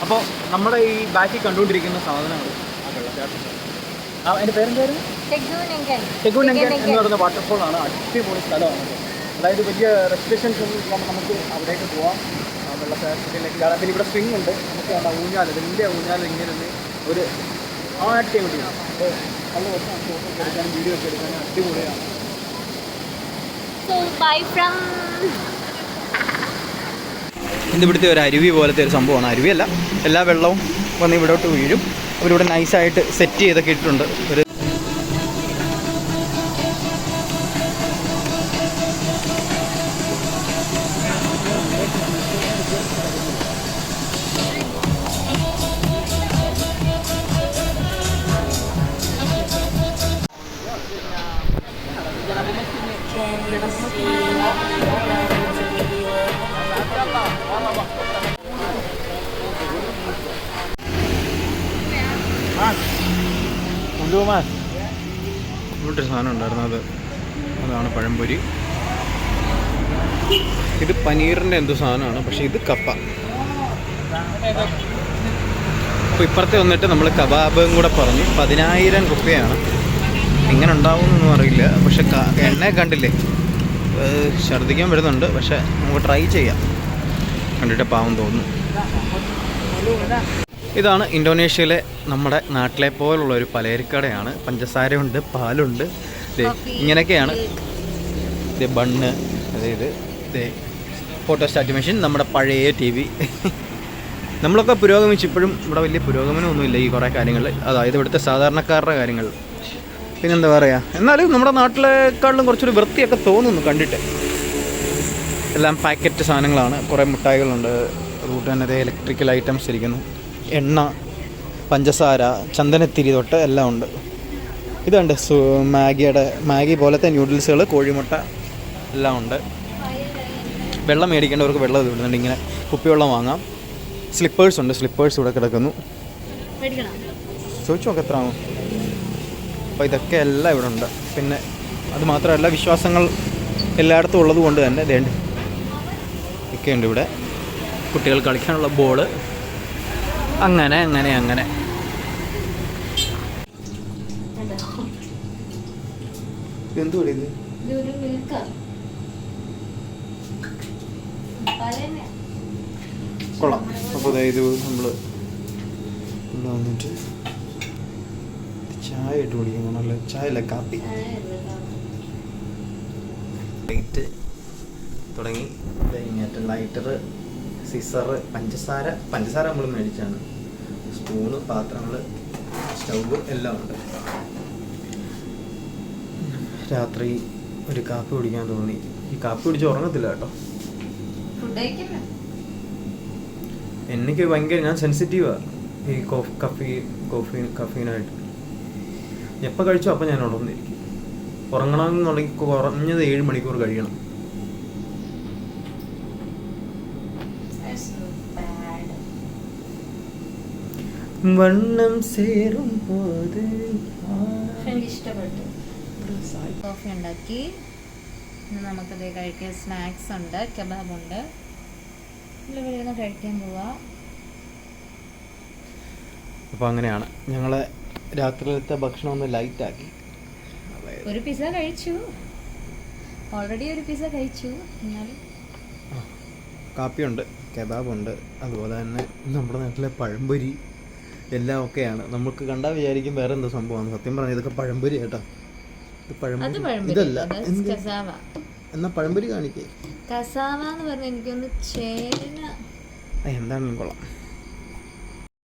അപ്പോൾ നമ്മുടെ ഈ ബാക്കിൽ കണ്ടുകൊണ്ടിരിക്കുന്ന സാധനങ്ങൾ അതിൻ്റെ പേരെന്തായിരുന്നു? ടെഗുനെങ്കൻ എന്ന് പറയുന്ന വാട്ടർഫോളാണ്. അടിപൊളി സ്ഥലമാണ്. അതായത് വലിയ റെസ്ട്രിക്ഷൻസ് ഒന്നും ഇല്ലാതെ നമുക്ക് അവിടേക്ക് പോവാം, വെള്ളത്തിലേക്ക് ചാടാം. പിന്നെ ഇവിടെ സ്വിങ് ഉണ്ട്, നമുക്ക് വേണ്ട ഊഞ്ഞാൽ, വലിയ ഊഞ്ഞാൽ ഇങ്ങനെ ഒരു ആട്ടിയും കൂടിയാണ്. അപ്പോൾ നല്ല ദിവസം ഫോട്ടോ ഒക്കെ എടുക്കാനും വീഡിയോ ഒക്കെ എടുക്കാനും അടിപൊളിയാണ്. ഇവിടുത്തെ ഒരു അരുവി പോലത്തെ ഒരു സംഭവമാണ്. അരുവിയല്ല, എല്ലാ വെള്ളവും വന്ന് ഇവിടോട്ട് വീഴും. അവരിവിടെ നൈസായിട്ട് സെറ്റ് ചെയ്തൊക്കെ ഇട്ടിട്ടുണ്ട്. ഒരു ഇവിടെ സാധനം ഉണ്ടായിരുന്നു, അതാണ് പഴംപൊരി. ഇത് പനീറിൻ്റെ എന്തോ സാധനമാണ്, പക്ഷേ ഇത് കപ്പ. അപ്പോൾ ഇപ്പുറത്തെ വന്നിട്ട് നമ്മൾ കബാബും കൂടെ പറഞ്ഞു. 10,000 രൂപയാണ്. എങ്ങനെ ഉണ്ടാവുമെന്നൊന്നും അറിയില്ല, പക്ഷെ എണ്ണ കണ്ടില്ലേ, ഛർദ്ദിക്കാൻ വരുന്നുണ്ട്. പക്ഷെ നമുക്ക് ട്രൈ ചെയ്യാം, കണ്ടിട്ട് പാവം തോന്നുന്നു. ഇതാണ് ഇന്തോനേഷ്യയിലെ നമ്മുടെ നാട്ടിലെ പോലുള്ള ഒരു പലചരക്കടയാണ്. പഞ്ചസാരയുണ്ട്, പാലുണ്ട്, ഇങ്ങനെയൊക്കെയാണ്. ഇത് ബണ്ണ്, അതായത് ഫോട്ടോസ്റ്റാറ്റ് മെഷീൻ, നമ്മുടെ പഴയ TV. നമ്മളൊക്കെ പുരോഗമിച്ച് ഇപ്പോഴും ഇവിടെ വലിയ പുരോഗമനമൊന്നുമില്ല ഈ കുറേ കാര്യങ്ങൾ, അതായത് ഇവിടുത്തെ സാധാരണക്കാരുടെ കാര്യങ്ങൾ. പിന്നെന്താ പറയുക, എന്നാലും നമ്മുടെ നാട്ടിലേക്കാളും കുറച്ചൊരു വൃത്തിയൊക്കെ തോന്നുന്നു കണ്ടിട്ട്. എല്ലാം പാക്കറ്റ് സാധനങ്ങളാണ്. കുറേ മിഠായികളുണ്ട്, അതുകൊണ്ട് തന്നെ ഇലക്ട്രിക്കൽ ഐറ്റംസ് ഇരിക്കുന്നു, എണ്ണ, പഞ്ചസാര, ചന്ദനത്തിരി തൊട്ട് എല്ലാം ഉണ്ട്. ഇതുണ്ട് മാഗി പോലത്തെ ന്യൂഡിൽസുകൾ, കോഴിമുട്ട എല്ലാം ഉണ്ട്. വെള്ളം മേടിക്കേണ്ടവർക്ക് വെള്ളം ഇടുന്നുണ്ട്, ഇങ്ങനെ കുപ്പിവെള്ളം വാങ്ങാം. സ്ലിപ്പേഴ്സ് ഉണ്ട്, സ്ലിപ്പേഴ്സ് ഇവിടെ കിടക്കുന്നു. ചോദിച്ചു നോക്ക് എത്ര ആവും. അപ്പോൾ ഇതൊക്കെ എല്ലാം ഇവിടെ ഉണ്ട്. പിന്നെ അത് മാത്രമല്ല, വിശ്വാസങ്ങൾ എല്ലായിടത്തും ഉള്ളത് കൊണ്ട് തന്നെ ഇതേണ്ട് ഒക്കെയുണ്ട് ഇവിടെ. കുട്ടികൾ കളിക്കാനുള്ള ബോള്, അങ്ങനെ അങ്ങനെ അങ്ങനെ. എന്തുകൂടി ഇത്? കൊള്ളാം. അപ്പോൾ അതായത് നമ്മൾ വന്നിട്ട് ചായ ഇട്ട് കുടിക്കും. നല്ല ചായ അല്ല, കാപ്പി. ലൈറ്റ് തുടങ്ങി, ലൈറ്റർ, സിസർ, പഞ്ചസാര നമ്മൾ മേടിച്ചാണ്, സ്പൂണ്, പാത്രങ്ങൾ, സ്റ്റൗവ് എല്ലാം ഉണ്ട്. രാത്രി ഒരു കാപ്പി കുടിക്കാൻ തോന്നി. ഈ കാപ്പി കുടിച്ച് ഉറങ്ങത്തില്ല കേട്ടോ. എനിക്ക് ഭയങ്കര, ഞാൻ സെൻസിറ്റീവാണ് ഈ കഫീനായിട്ട്. എപ്പോൾ കഴിച്ചോ അപ്പം ഞാൻ ഉണർന്നിരിക്കും. ഉറങ്ങണമെന്നുണ്ടെങ്കിൽ കുറഞ്ഞത് 7 മണിക്കൂർ കഴിയണം. വണ്ണം ചേരും പോത് ഇഷ്ടപ്പെട്ടു. കോഫി ഉണ്ടാക്കി, നമുക്കത് കഴിക്കാൻ. സ്നാക്സ് ഉണ്ട്, കബാബ് ഉണ്ട്. ഇവിടെ കഴിക്കാൻ പോവാ. അപ്പോൾ അങ്ങനെയാണ് ഞങ്ങൾ രാത്രിയിലത്തെ ഭക്ഷണം ഒന്ന് ലൈറ്റാക്കി. ഒരു പിസ്സ കഴിച്ചു, ഓൾറെഡി ഒരു പിസ്സ കഴിച്ചു. എന്നാലും കാപ്പിയുണ്ട്, കബാബുണ്ട്, അതുപോലെ തന്നെ നമ്മുടെ നാട്ടിലെ പഴംപൊരി എല്ലാം ഒക്കെയാണ്. നമുക്ക് കണ്ടാൽ വിചാരിക്കും വേറെ എന്തോ സംഭവമാണ്. സത്യം പറഞ്ഞാൽ ഇതൊക്കെ പഴംപൊരി കേട്ടോ. ഇത് പഴംപൊരി ഇതല്ല. എന്നാ പഴംപൊരി കാണിക്കേ. കസാവ എന്ന് പറഞ്ഞാൽ എനിക്കൊന്ന് ചേന എന്താണെങ്കിലും കൊള്ളാം.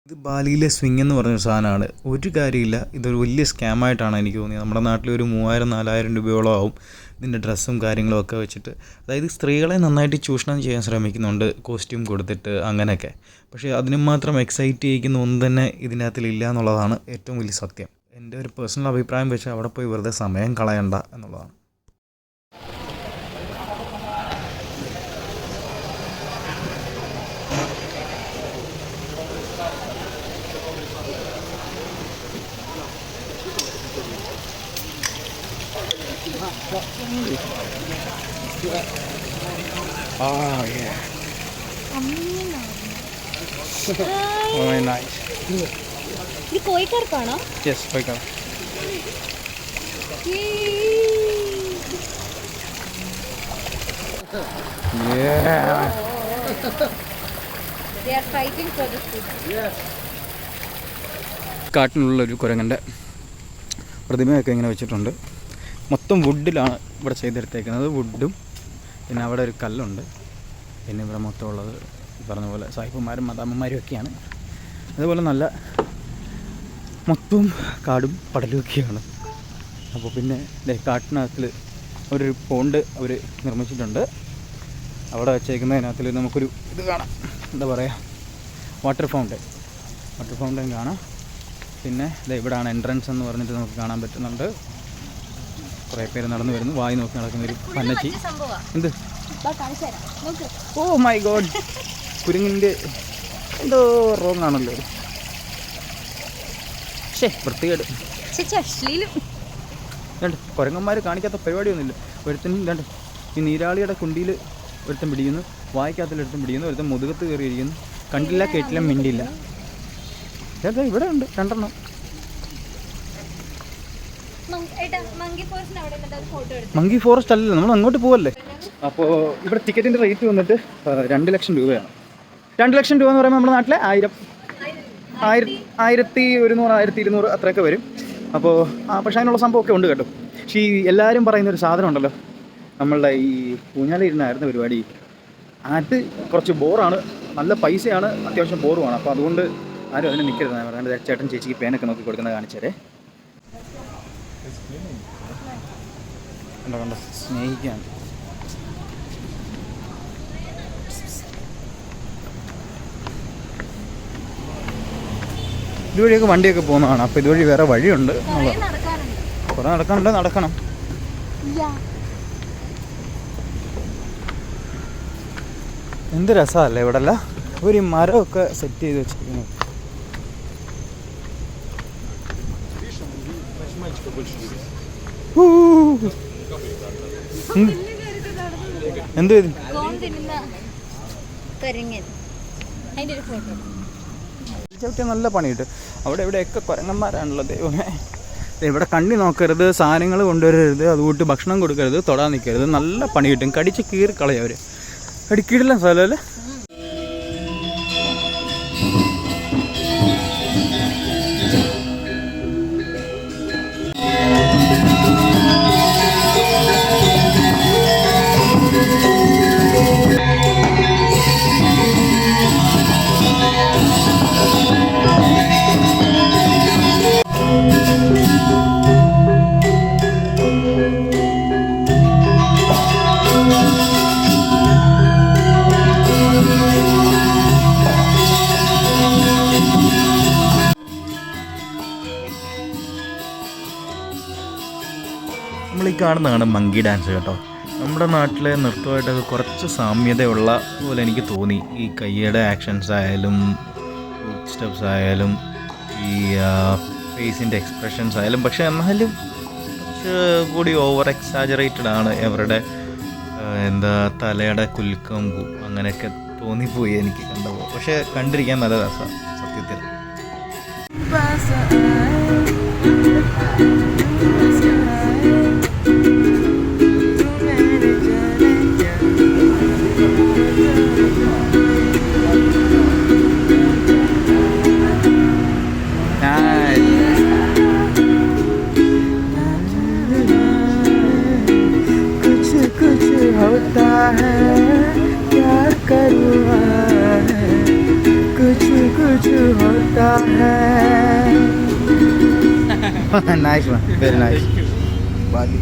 ഇത് ബാലിയിലെ സ്വിങ് എന്ന് പറഞ്ഞൊരു സാധനമാണ്. ഒരു കാര്യമില്ല, ഇതൊരു വലിയ സ്കാമായിട്ടാണ് എനിക്ക് തോന്നിയത്. നമ്മുടെ നാട്ടിൽ ഒരു 3,000-4,000 രൂപയോളം ആവും ഇതിൻ്റെ ഡ്രസ്സും കാര്യങ്ങളും ഒക്കെ വെച്ചിട്ട്. അതായത് സ്ത്രീകളെ നന്നായിട്ട് ചൂഷണം ചെയ്യാൻ ശ്രമിക്കുന്നുണ്ട്, കോസ്റ്റ്യൂം കൊടുത്തിട്ട് അങ്ങനെയൊക്കെ. പക്ഷേ അതിന് മാത്രം എക്സൈറ്റ് ചെയ്യിക്കുന്ന ഒന്നും തന്നെ ഇതിനകത്തിലില്ല എന്നുള്ളതാണ് ഏറ്റവും വലിയ സത്യം. എൻ്റെ ഒരു പേഴ്സണൽ അഭിപ്രായം വെച്ച് അവിടെ പോയി വെറുതെ സമയം കളയണ്ട എന്നുള്ളതാണ്. ഇത് കോഴിക്കാർക്കാണോ? യെസ്, പോയിക്കാം. They are fighting for the food. കാട്ടിനുള്ളൊരു കുരങ്ങൻ്റെ പ്രതിമയൊക്കെ ഇങ്ങനെ വെച്ചിട്ടുണ്ട്. മൊത്തം വുഡിലാണ് ഇവിടെ ചെയ്തെടുത്തേക്കുന്നത്. വുഡും പിന്നെ അവിടെ ഒരു കല്ലുണ്ട്. പിന്നെ ഇവിടെ മൊത്തം ഉള്ളത് പറഞ്ഞ പോലെ സായിപ്പന്മാരും മദാമ്മമാരും ഒക്കെയാണ്. അതുപോലെ നല്ല മൊത്തവും കാടും പടലും ഒക്കെയാണ്. അപ്പോൾ പിന്നെ കാട്ടിനകത്തിൽ ഒരു പോണ്ട് അവർ നിർമ്മിച്ചിട്ടുണ്ട്. അവിടെ വെച്ചേക്കുന്നതിനകത്തിൽ നമുക്കൊരു ഇത് കാണാം, എന്താ പറയുക, വാട്ടർ ഫൗണ്ടൻ കാണാം. പിന്നെ ഇവിടാണ് എൻട്രൻസ് എന്ന് പറഞ്ഞിട്ട് നമുക്ക് കാണാൻ പറ്റുന്നുണ്ട്. കുറേ പേര് നടന്നു വരുന്നു. വായി നോക്കി നടക്കുന്ന ഒരു പന്നച്ചി. എന്ത്? ഓ മൈ ഗോഡ്, കുരങ്ങിൻ്റെ എന്തോ റോങ് ആണല്ലോ. വൃത്തികേട്. രണ്ട് കുരങ്ങന്മാർ കാണിക്കാത്ത പരിപാടിയൊന്നുമില്ല. ഒരുത്തനും രണ്ട് ഈ നീരാളിയുടെ കുണ്ടിയിൽ ഒരുത്തൻ പിടിക്കുന്നു, വായിക്കാത്തലൊരുത്തൻ പിടിക്കുന്നു, ഒരുത്തൻ മുതുകത്ത് കയറിയിരിക്കുന്നു. കണ്ടില്ല കേട്ടില്ല മിണ്ടില്ല. ഇവിടെ ഉണ്ട് രണ്ടെണ്ണം. മങ്കി ഫോറസ്റ്റ് അല്ലല്ലോ, നമ്മൾ അങ്ങോട്ട് പോവല്ലേ. അപ്പോൾ ഇവിടെ ടിക്കറ്റിൻ്റെ റേറ്റ് വന്നിട്ട് 2 ലക്ഷം രൂപയാണ്. 2 ലക്ഷം രൂപ എന്ന് പറയുമ്പോൾ നമ്മുടെ നാട്ടിലെ 1100, 1200 അത്രയൊക്കെ വരും. അപ്പോൾ പക്ഷേ അതിനുള്ള സംഭവമൊക്കെ ഉണ്ട് കേട്ടോ. പക്ഷേ ഈ എല്ലാവരും പറയുന്നൊരു സാധനം ഉണ്ടല്ലോ, നമ്മളുടെ ഈ ഊഞ്ഞാലിരുന്നായിരുന്ന പരിപാടി, അത് കുറച്ച് ബോറാണ്. നല്ല പൈസയാണ്, അത്യാവശ്യം ബോറുമാണ്. അപ്പോൾ അതുകൊണ്ട് ആരും അതിന് നിൽക്കരുത്. പറയുന്നത് ചേട്ടൻ ചേച്ചിക്ക് പേനൊക്കെ നോക്കി കൊടുക്കുന്നത് കാണിച്ചേരെ. കണ്ടോ സ്നേഹിക്കാൻ. ഇതുവഴിയൊക്കെ വണ്ടിയൊക്കെ പോകുന്നതാണ്. അപ്പോൾ ഇതുവഴി വേറെ വഴിയുണ്ട്. കുറേ നടക്കാനുണ്ട്, നടക്കണം. എന്ത് രസമല്ലേ ഇവിടെ അല്ല, ഒരു മരമൊക്കെ സെറ്റ് ചെയ്ത് വെച്ചിരിക്കുന്നത്. എന്ത് ചവിട്ടിയ നല്ല പണിയിട്ട്. അവിടെ ഇവിടെയൊക്കെ കുരങ്ങന്മാരാണല്ലോ ദൈവമേ. ഇവിടെ കണ്ണി നോക്കരുത്, സാധനങ്ങൾ കൊണ്ടുവരരുത്, അതുകൂട്ട് ഭക്ഷണം കൊടുക്കരുത്, തൊടാൻ നിൽക്കരുത്. നല്ല പണി കിട്ടും. കടിച്ച് കീറി കളയും അവർ. കടിക്കിടില്ല സ്ഥലമല്ലേ. നമ്മൾ ഈ കാണുന്നതാണ് മങ്കി ഡാൻസ് കേട്ടോ. നമ്മുടെ നാട്ടിലെ നൃത്തമായിട്ടൊക്കെ കുറച്ച് സാമ്യതയുള്ള പോലെ എനിക്ക് തോന്നി. ഈ കയ്യുടെ ആക്ഷൻസ് ആയാലും ഫുഡ് സ്റ്റെപ്സ് ആയാലും ഈ ഫേസിൻ്റെ എക്സ്പ്രഷൻസ് ആയാലും. പക്ഷേ എന്നാലും കുറച്ച് കൂടി ഓവർ എക്സാജറേറ്റഡ് ആണ് അവരുടെ തലയുടെ കുലുക്കം അങ്ങനെയൊക്കെ തോന്നിപ്പോയി എനിക്ക് കണ്ടപ്പോൾ. പക്ഷേ കണ്ടിരിക്കാൻ നല്ല രസമാണ് സത്യത്തിൽ. Nice one, very nice. Bali.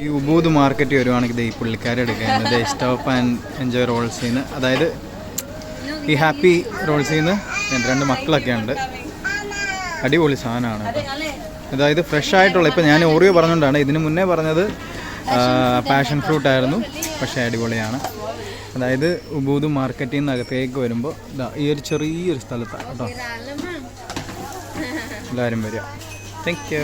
ഈ ഉബൂദ് മാർക്കറ്റ് വരുവാണെങ്കിൽ ഈ പുള്ളിക്കാരെടുക്കുന്നത് സ്റ്റോപ്പ് ആൻഡ് എൻജോയ് റോൾസിൽ നിന്ന്, അതായത് ഈ ഹാപ്പി റോൾസിൽ നിന്ന് 2 മക്കളൊക്കെ ഉണ്ട്. അടിപൊളി സാധനമാണ് കേട്ടോ. അതായത് ഫ്രഷ് ആയിട്ടുള്ള, ഇപ്പം ഞാൻ ഓറിയോ പറഞ്ഞുകൊണ്ടാണ്, ഇതിന് മുന്നേ പറഞ്ഞത് പാഷൻ ഫ്രൂട്ട് ആയിരുന്നു, പക്ഷേ അടിപൊളിയാണ്. അതായത് ഉബൂദ് മാർക്കറ്റിൽ നിന്ന് അകത്തേക്ക് വരുമ്പോൾ ഈ ഒരു ചെറിയൊരു സ്ഥലത്താണ് കേട്ടോ. എല്ലാവരും വരിക. Thank you.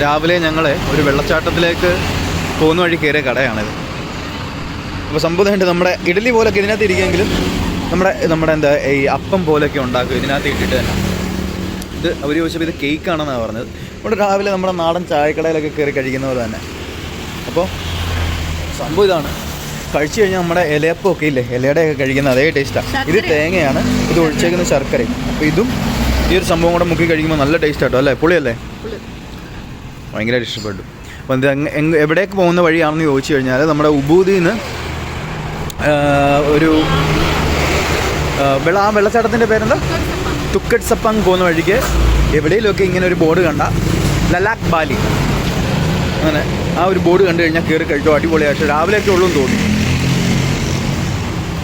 രാവിലെ ഞങ്ങൾ ഒരു വെള്ളച്ചാട്ടത്തിലേക്ക് പോകുന്ന വഴി കയറിയ കടയാണിത്. അപ്പോൾ സംഭവമായിട്ട് നമ്മുടെ ഇഡലി പോലൊക്കെ ഇതിനകത്ത് ഇരിക്കുമെങ്കിലും നമ്മുടെ എന്താ ഈ അപ്പം പോലൊക്കെ ഉണ്ടാക്കും ഇതിനകത്ത് ഇട്ടിട്ട് തന്നെ. ഇത് അവർ ചോദിച്ചപ്പോൾ ഇത് കേക്കാണെന്നാണ് പറഞ്ഞത്. ഇവിടെ രാവിലെ നമ്മുടെ നാടൻ ചായക്കടയിലൊക്കെ കയറി കഴിക്കുന്ന പോലെ തന്നെ. അപ്പോൾ സംഭവം ഇതാണ്, കഴിച്ചു കഴിഞ്ഞാൽ നമ്മുടെ ഇലയപ്പമൊക്കെ ഇല്ലേ, ഇലയുടെയൊക്കെ കഴിക്കുന്ന അതേ ടേസ്റ്റാണ്. ഇത് തേങ്ങയാണ്, ഇത് ഒഴിച്ചേക്കുന്ന ശർക്കരയും. അപ്പോൾ ഇതും ഈ ഒരു സംഭവം കൂടെ മുക്കി കഴിക്കുമ്പോൾ നല്ല ടേസ്റ്റ് ആട്ടോ, അല്ലേ? പുളിയല്ലേ? ഭയങ്കരമായിട്ട് ഇഷ്ടപ്പെട്ടു. അപ്പോൾ ഇത് എവിടേക്ക് പോകുന്ന വഴിയാണെന്ന് ചോദിച്ചു കഴിഞ്ഞാൽ നമ്മുടെ ഉബൂദിൽ നിന്ന് ഒരു ആ വെള്ളച്ചാട്ടത്തിൻ്റെ പേരെന്താ, തുക്കറ്റ് സപ്പാങ് പോകുന്ന വഴിക്ക് എവിടെയെങ്കിലുമൊക്കെ ഇങ്ങനെ ഒരു ബോർഡ് കണ്ട ലലാക്ക് ബാലി, അങ്ങനെ ആ ഒരു ബോർഡ് കണ്ടു കഴിഞ്ഞാൽ കയറി കഴിച്ചോ, അടിപൊളിയായിട്ട് രാവിലെയൊക്കെ ഉള്ളൂ എന്ന് തോന്നുന്നു.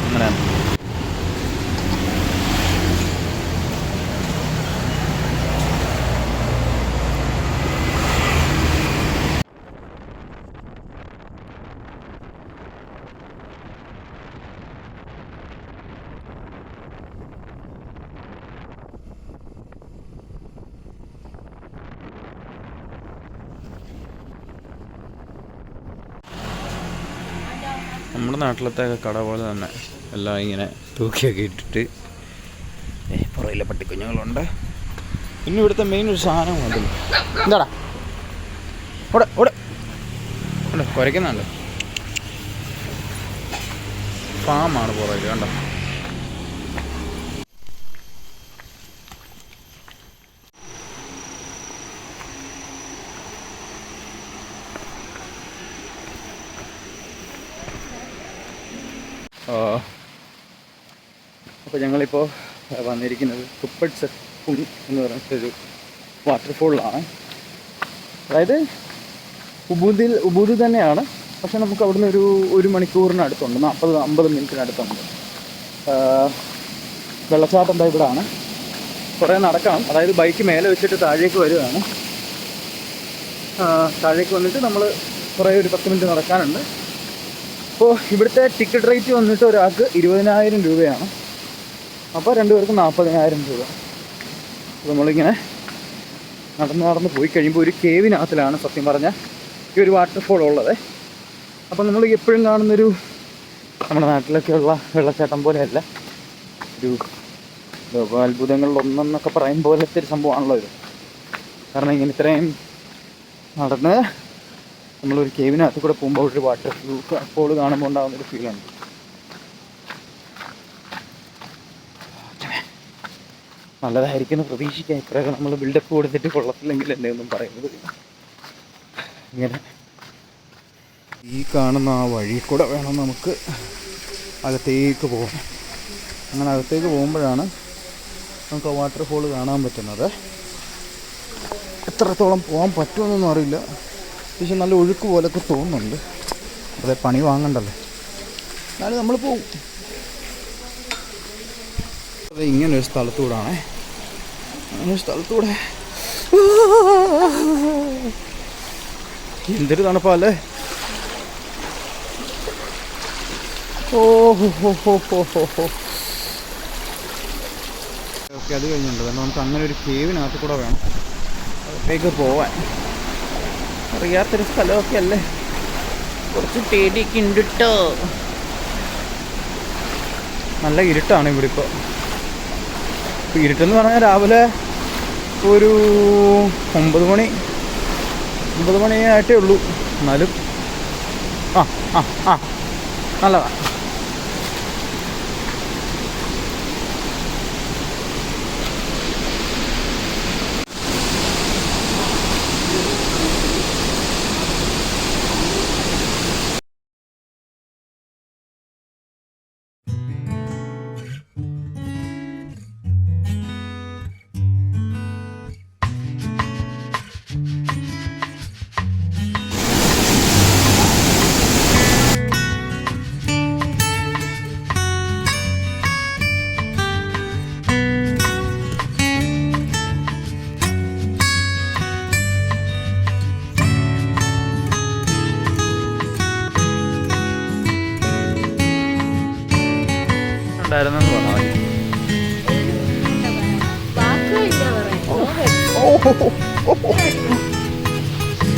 അങ്ങനെയാണ്. നമ്മുടെ നാട്ടിലത്തെ കട പോലെ തന്നെ എല്ലാം ഇങ്ങനെ തൂക്കിയൊക്കെ ഇട്ടിട്ട് പുറയിലെ പട്ടിക്കുഞ്ഞുങ്ങളുണ്ട്. പിന്നെ ഇവിടുത്തെ മെയിൻ ഒരു സാധനം ഉണ്ടല്ലോ, എന്താടാ ഇവിടെ ഇവിടെ ഉണ്ട്, കുരയ്ക്കുന്നുണ്ട്. ഫാമാണ് പുറകിൽ, കണ്ടോ? അപ്പോൾ ഞങ്ങളിപ്പോൾ വന്നിരിക്കുന്നത് തുപ്പട്ട് സപ്പുങ് എന്ന് പറഞ്ഞിട്ടൊരു വാട്ടർഫോളിലാണ്. അതായത് ഉബൂദ് തന്നെയാണ്, പക്ഷെ നമുക്ക് അവിടുന്ന് ഒരു മണിക്കൂറിനടുത്തുണ്ട്, 40-50 മിനിറ്റിനടുത്തുണ്ട്. വെള്ളച്ചാട്ടം എന്താ ഇവിടാണ്, കുറേ നടക്കണം. അതായത് ബൈക്ക് മേലെ വെച്ചിട്ട് താഴേക്ക് വരികയാണ്. താഴേക്ക് വന്നിട്ട് നമ്മൾ കുറേ ഒരു 10 മിനിറ്റ് നടക്കാനുണ്ട്. അപ്പോൾ ഇവിടുത്തെ ടിക്കറ്റ് റേറ്റ് വന്നിട്ട് ഒരാൾക്ക് 20,000 രൂപയാണ്. അപ്പോൾ 2 പേർക്ക് 40,000 രൂപ. നമ്മളിങ്ങനെ നടന്ന് പോയി കഴിയുമ്പോൾ ഒരു കേവിനകത്തിലാണ് സത്യം പറഞ്ഞാൽ ഈ ഒരു വാട്ടർഫോൾ ഉള്ളത്. അപ്പോൾ നമ്മൾ എപ്പോഴും കാണുന്നൊരു നമ്മുടെ നാട്ടിലൊക്കെയുള്ള വെള്ളച്ചാട്ടം പോലെയല്ല, ഒരു അത്ഭുതങ്ങളിലൊന്നെന്നൊക്കെ പറയും പോലത്തെ ഒരു സംഭവമാണല്ലോ ഇത്. കാരണം ഇങ്ങനെ ഇത്രയും നടന്ന് നമ്മളൊരു കേവിനകത്ത് കൂടെ പോകുമ്പോൾ ഒരു വാട്ടർഫോൾ കാണുമ്പോൾ ഉണ്ടാകുന്നൊരു ഫീലുണ്ട്. നല്ലതായിരിക്കുന്നു പ്രതീക്ഷിക്കാം. ഇത്രയൊക്കെ നമ്മൾ ബിൽഡപ്പ് കൊടുത്തിട്ട് കൊള്ളത്തില്ലെങ്കിൽ എന്നെ ഒന്നും പറയുന്നത്. ഇങ്ങനെ ഈ കാണുന്ന ആ വഴി കൂടെ വേണം നമുക്ക് അകത്തേക്ക് പോകാൻ. അങ്ങനെ അകത്തേക്ക് പോകുമ്പോഴാണ് നമുക്ക് ആ വാട്ടർഫോൾ കാണാൻ പറ്റുന്നത്. എത്രത്തോളം പോകാൻ പറ്റുമെന്നൊന്നും അറിയില്ല, പക്ഷെ നല്ല ഒഴുക്ക് പോലൊക്കെ തോന്നുന്നുണ്ട്. അതെ, പണി വാങ്ങണ്ടല്ലോ, എന്നാലും നമ്മൾ പോവും. അതെ, ഇങ്ങനൊരു സ്ഥലത്തൂടാണേ, അങ്ങനൊരു സ്ഥലത്തൂടെ എന്തൊരു തണുപ്പല്ലേ. ഓഹോ ഓക്കെ, അത് കഴിഞ്ഞിട്ടുണ്ട്. കാരണം നമുക്ക് അങ്ങനെ ഒരു കേവിനകത്ത് കൂടെ വേണം അകത്തേക്ക് പോവാൻ. അറിയാത്തൊരു സ്ഥലമൊക്കെ അല്ലേ, കുറച്ച് പേടിയൊക്കെ ഉണ്ട് കേട്ടോ. നല്ല ഇരുട്ടാണ് ഇവിടെ ഇപ്പോൾ. ഇരുട്ടെന്ന് പറഞ്ഞാൽ രാവിലെ ഒരു 9 മണിയായിട്ടേ ഉള്ളൂ. എന്നാലും നല്ലതാണ്.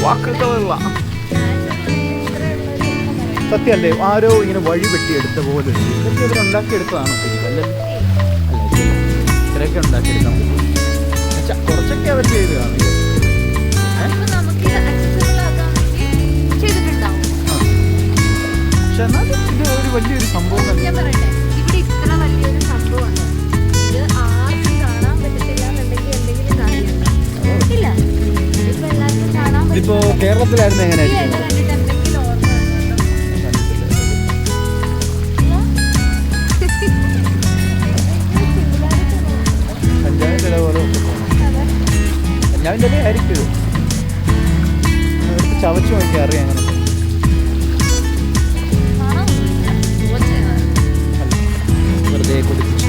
വാക്കുകളില്ല. സത്യമല്ലേ, ആരോ ഇങ്ങനെ വഴി വെട്ടിയെടുത്ത പോലെ ഇതൊക്കെ ഇവർ ഉണ്ടാക്കിയെടുത്തതാണോ ശരിക്കും? അല്ല, ഇത്രയൊക്കെ ഉണ്ടാക്കിയെടുക്കാൻ കുറച്ചൊക്കെ അവർ ചെയ്ത് കാണും. പക്ഷെ എന്നാലും ഇത് ഒരു വലിയൊരു സംഭവം തന്നെ. ഇവിടെ ഇത്ര വലിയൊരു സംഭവമാണ്. ഇത് ആർക്കും കാണാൻ പറ്റത്തില്ല എന്നുണ്ടെങ്കിൽ എന്തെങ്കിലും കാര്യമുണ്ടോ? ഇല്ല, ഇതിപ്പോ എല്ലാവർക്കും കാണാൻ ഇതിപ്പോ കേരളത്തിലായിരുന്നു എങ്ങനെയായിരിക്കും? കണ്ടിട്ട് എന്തെങ്കിലും ഓർമ്മ പഞ്ചായത്തിലെ പോലെ പഞ്ചാബിൻ്റെ ആയിരിക്കും ഇത്. ചവച്ച് നോക്കി അറിയാം അങ്ങനെ. വെറുതെ കൊതിപ്പിച്ചു.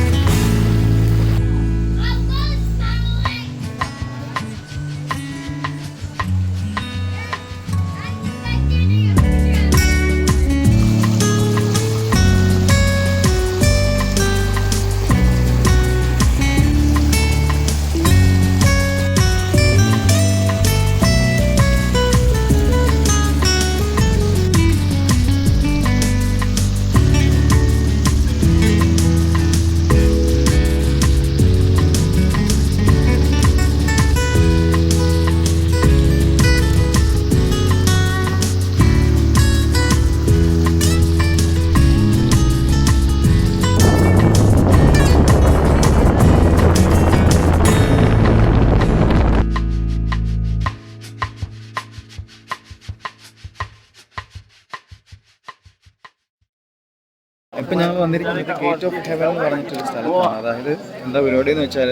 ഇപ്പം ഞങ്ങൾ വന്നിരിക്കുന്നത് ഗേറ്റ് ഓഫ് ഹെവൻ എന്ന് പറഞ്ഞിട്ടൊരു സ്ഥലത്താണ്. അതായത് എന്താ പരിപാടി എന്ന് വെച്ചാൽ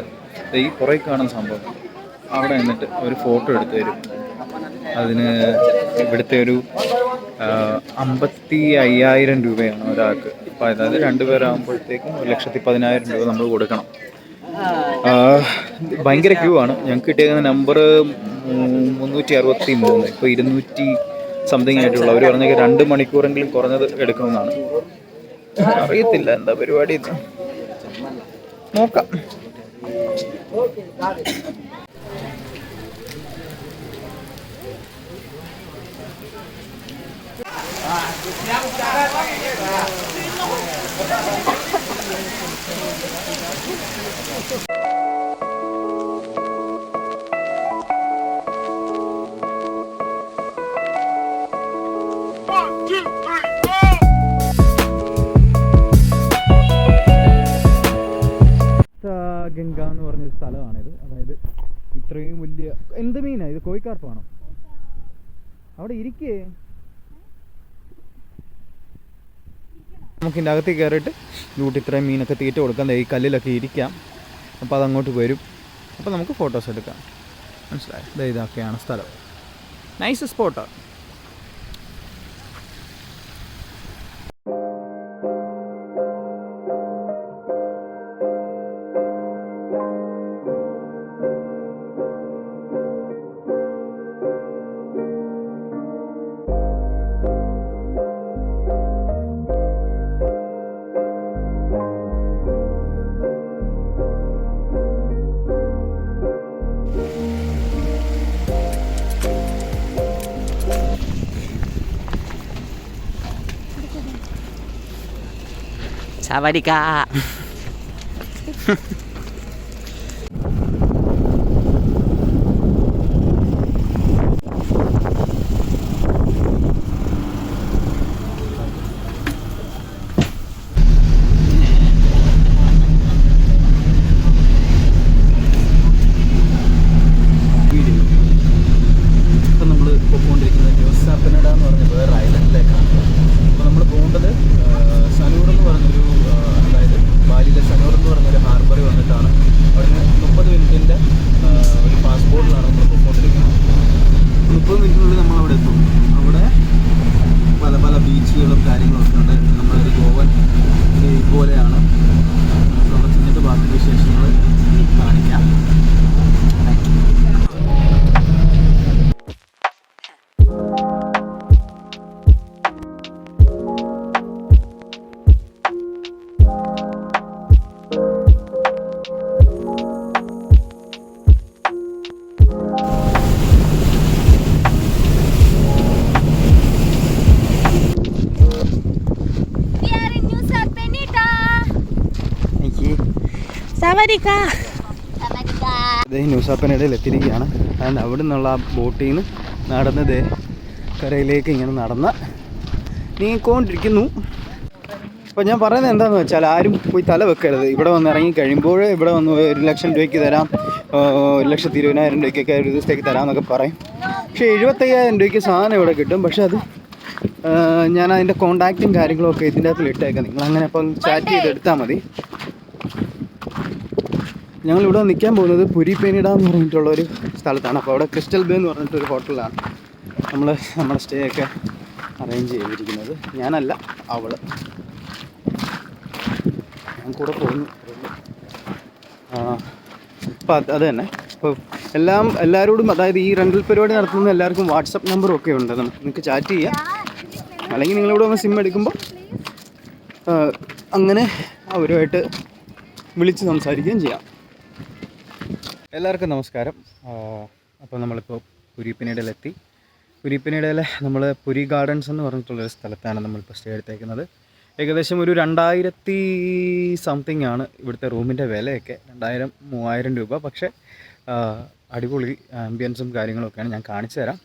ഈ പുറകെ കാണുന്ന സംഭവം അവിടെ നിന്നിട്ട് ഒരു ഫോട്ടോ എടുത്ത് തരും. അതിന് ഇവിടുത്തെ ഒരു 55,000 രൂപയാണ് ഒരാൾക്ക്. അപ്പോൾ അതായത് 2 പേരാകുമ്പോഴത്തേക്കും 1,10,000 രൂപ നമ്മൾ കൊടുക്കണം. ഭയങ്കര ക്യൂ ആണ്. ഞങ്ങൾക്ക് കിട്ടിയ നമ്പർ 363. ഇപ്പോൾ 200 സംതിങ് ആയിട്ടുള്ള അവർ പറഞ്ഞ 2 മണിക്കൂറെങ്കിലും കുറഞ്ഞത് എടുക്കണമെന്നാണ്. അറിയത്തില്ല എന്താ പരിപാടി നോക്കാം. ഗംഗ എന്ന് പറഞ്ഞൊരു സ്ഥലമാണിത്. അതായത് ഇത്രയും വലിയ എന്ത് മീനാണ് ഇത്? കോഴിക്കാർപ്പാണോ? അവിടെ ഇരിക്കേ. നമുക്ക് ഇതിൻ്റെ അകത്തേക്ക് കയറിയിട്ട് ഇങ്ങോട്ട് ഇത്രയും മീനൊക്കെ തീറ്റ കൊടുക്കാൻ ഈ കല്ലിലൊക്കെ ഇരിക്കാം. അപ്പോൾ അതങ്ങോട്ട് വരും. അപ്പോൾ നമുക്ക് ഫോട്ടോസ് എടുക്കാം. മനസ്സിലായി? ഇതൊക്കെയാണ് സ്ഥലം. നൈസ് സ്പോട്ടാണ്. Sawadika. ഇപ്പം നമ്മൾ പോയിക്കൊണ്ടിരിക്കുന്നത് ന്യൂസാപ്പനഡ എന്ന് പറഞ്ഞ വേറെ ഐലൻഡിലേക്കാണ്. അപ്പോൾ നമ്മൾ പോകേണ്ടത് സനൂർ എന്ന് പറഞ്ഞൊരു അതായത് ബാലിയിലെ സനൂർ എന്ന് പറഞ്ഞൊരു ഹാർബറിൽ വന്നിട്ടാണ്. അവിടെ 30 മിനിറ്റിൻ്റെ ഒരു പാസ്പോർട്ടിലാണ് നമ്മൾ പോയിക്കൊണ്ടിരിക്കുന്നത്. 30 മിനിറ്റിനുള്ളിൽ നമ്മളവിടെ എത്തും. അവിടെ പല പല ബീച്ചുകളും കാര്യങ്ങളും ഒക്കെ ഉണ്ട്. നമ്മളൊരു ഗോവൻ ഒരു ഇതുപോലെയാണ്. അവിടെ ചെന്നിട്ട് ബാക്കി വിശേഷങ്ങൾ കാണിക്കാം. അതേ ന്യൂസാപ്പനയിടയിൽ എത്തിയിരിക്കുകയാണ്. അതുകൊണ്ട് അവിടെ നിന്നുള്ള ആ ബോട്ടിൽ നിന്ന് നടന്നത് കരയിലേക്ക് ഇങ്ങനെ നടന്ന് നീങ്ങിക്കൊണ്ടിരിക്കുന്നു. അപ്പോൾ ഞാൻ പറയുന്നത് എന്താണെന്ന് വെച്ചാൽ ആരും പോയി തല വെക്കരുത്. ഇവിടെ വന്ന് ഇറങ്ങി കഴിയുമ്പോൾ ഇവിടെ വന്ന് 1,00,000 രൂപയ്ക്ക് തരാം, 1,20,000 രൂപയ്ക്കൊക്കെ ഒരു ദിവസത്തേക്ക് തരാമെന്നൊക്കെ പറയും. പക്ഷേ 75,000 രൂപയ്ക്ക് സാധനം ഇവിടെ കിട്ടും. പക്ഷെ അത് ഞാൻ അതിൻ്റെ കോൺടാക്റ്റും കാര്യങ്ങളും ഒക്കെ ഇതിൻ്റെ അകത്തിൽ ഇട്ടേക്കാം. നിങ്ങളങ്ങനെ അപ്പം ചാറ്റ് ചെയ്തെടുത്താൽ മതി. ഞങ്ങളിവിടെ നിൽക്കാൻ പോകുന്നത് പുരിപ്പേനിട എന്ന് പറഞ്ഞിട്ടുള്ളൊരു സ്ഥലത്താണ്. അപ്പോൾ അവിടെ ക്രിസ്റ്റൽ ബേ എന്ന് പറഞ്ഞിട്ടൊരു ഹോട്ടലിലാണ് നമ്മുടെ സ്റ്റേ ഒക്കെ അറേഞ്ച് ചെയ്തിരിക്കുന്നത്. ഞാനല്ല, അവൾ. ഞാൻ കൂടെ പോകുന്നു. അപ്പോൾ അത് തന്നെ. അപ്പോൾ എല്ലാവരോടും, അതായത് ഈ റെൻ്റൽ പരിപാടി നടത്തുന്ന എല്ലാവർക്കും വാട്സപ്പ് നമ്പറും ഒക്കെ ഉണ്ട്. നിങ്ങൾക്ക് ചാറ്റ് ചെയ്യാം. അല്ലെങ്കിൽ നിങ്ങളിവിടെ വന്ന് സിം എടുക്കുമ്പോൾ അങ്ങനെ അവരുമായിട്ട് വിളിച്ച് സംസാരിക്കുകയും ചെയ്യാം. എല്ലാവർക്കും നമസ്കാരം. അപ്പോൾ നമ്മളിപ്പോൾ പുരിപ്പനിടയിലെത്തി. പുരിപ്പനിടയിലെ നമ്മൾ പുരി ഗാർഡൻസ് എന്ന് പറഞ്ഞിട്ടുള്ളൊരു സ്ഥലത്താണ് നമ്മളിപ്പോൾ സ്റ്റേ എടുത്തേക്കുന്നത്. ഏകദേശം ഒരു 2,000 സംതിങ് ആണ് ഇവിടുത്തെ റൂമിൻ്റെ വിലയൊക്കെ. 2,000-3,000 രൂപ. പക്ഷേ അടിപൊളി ആംബിയൻസും കാര്യങ്ങളൊക്കെയാണ്. ഞാൻ കാണിച്ചു തരാം.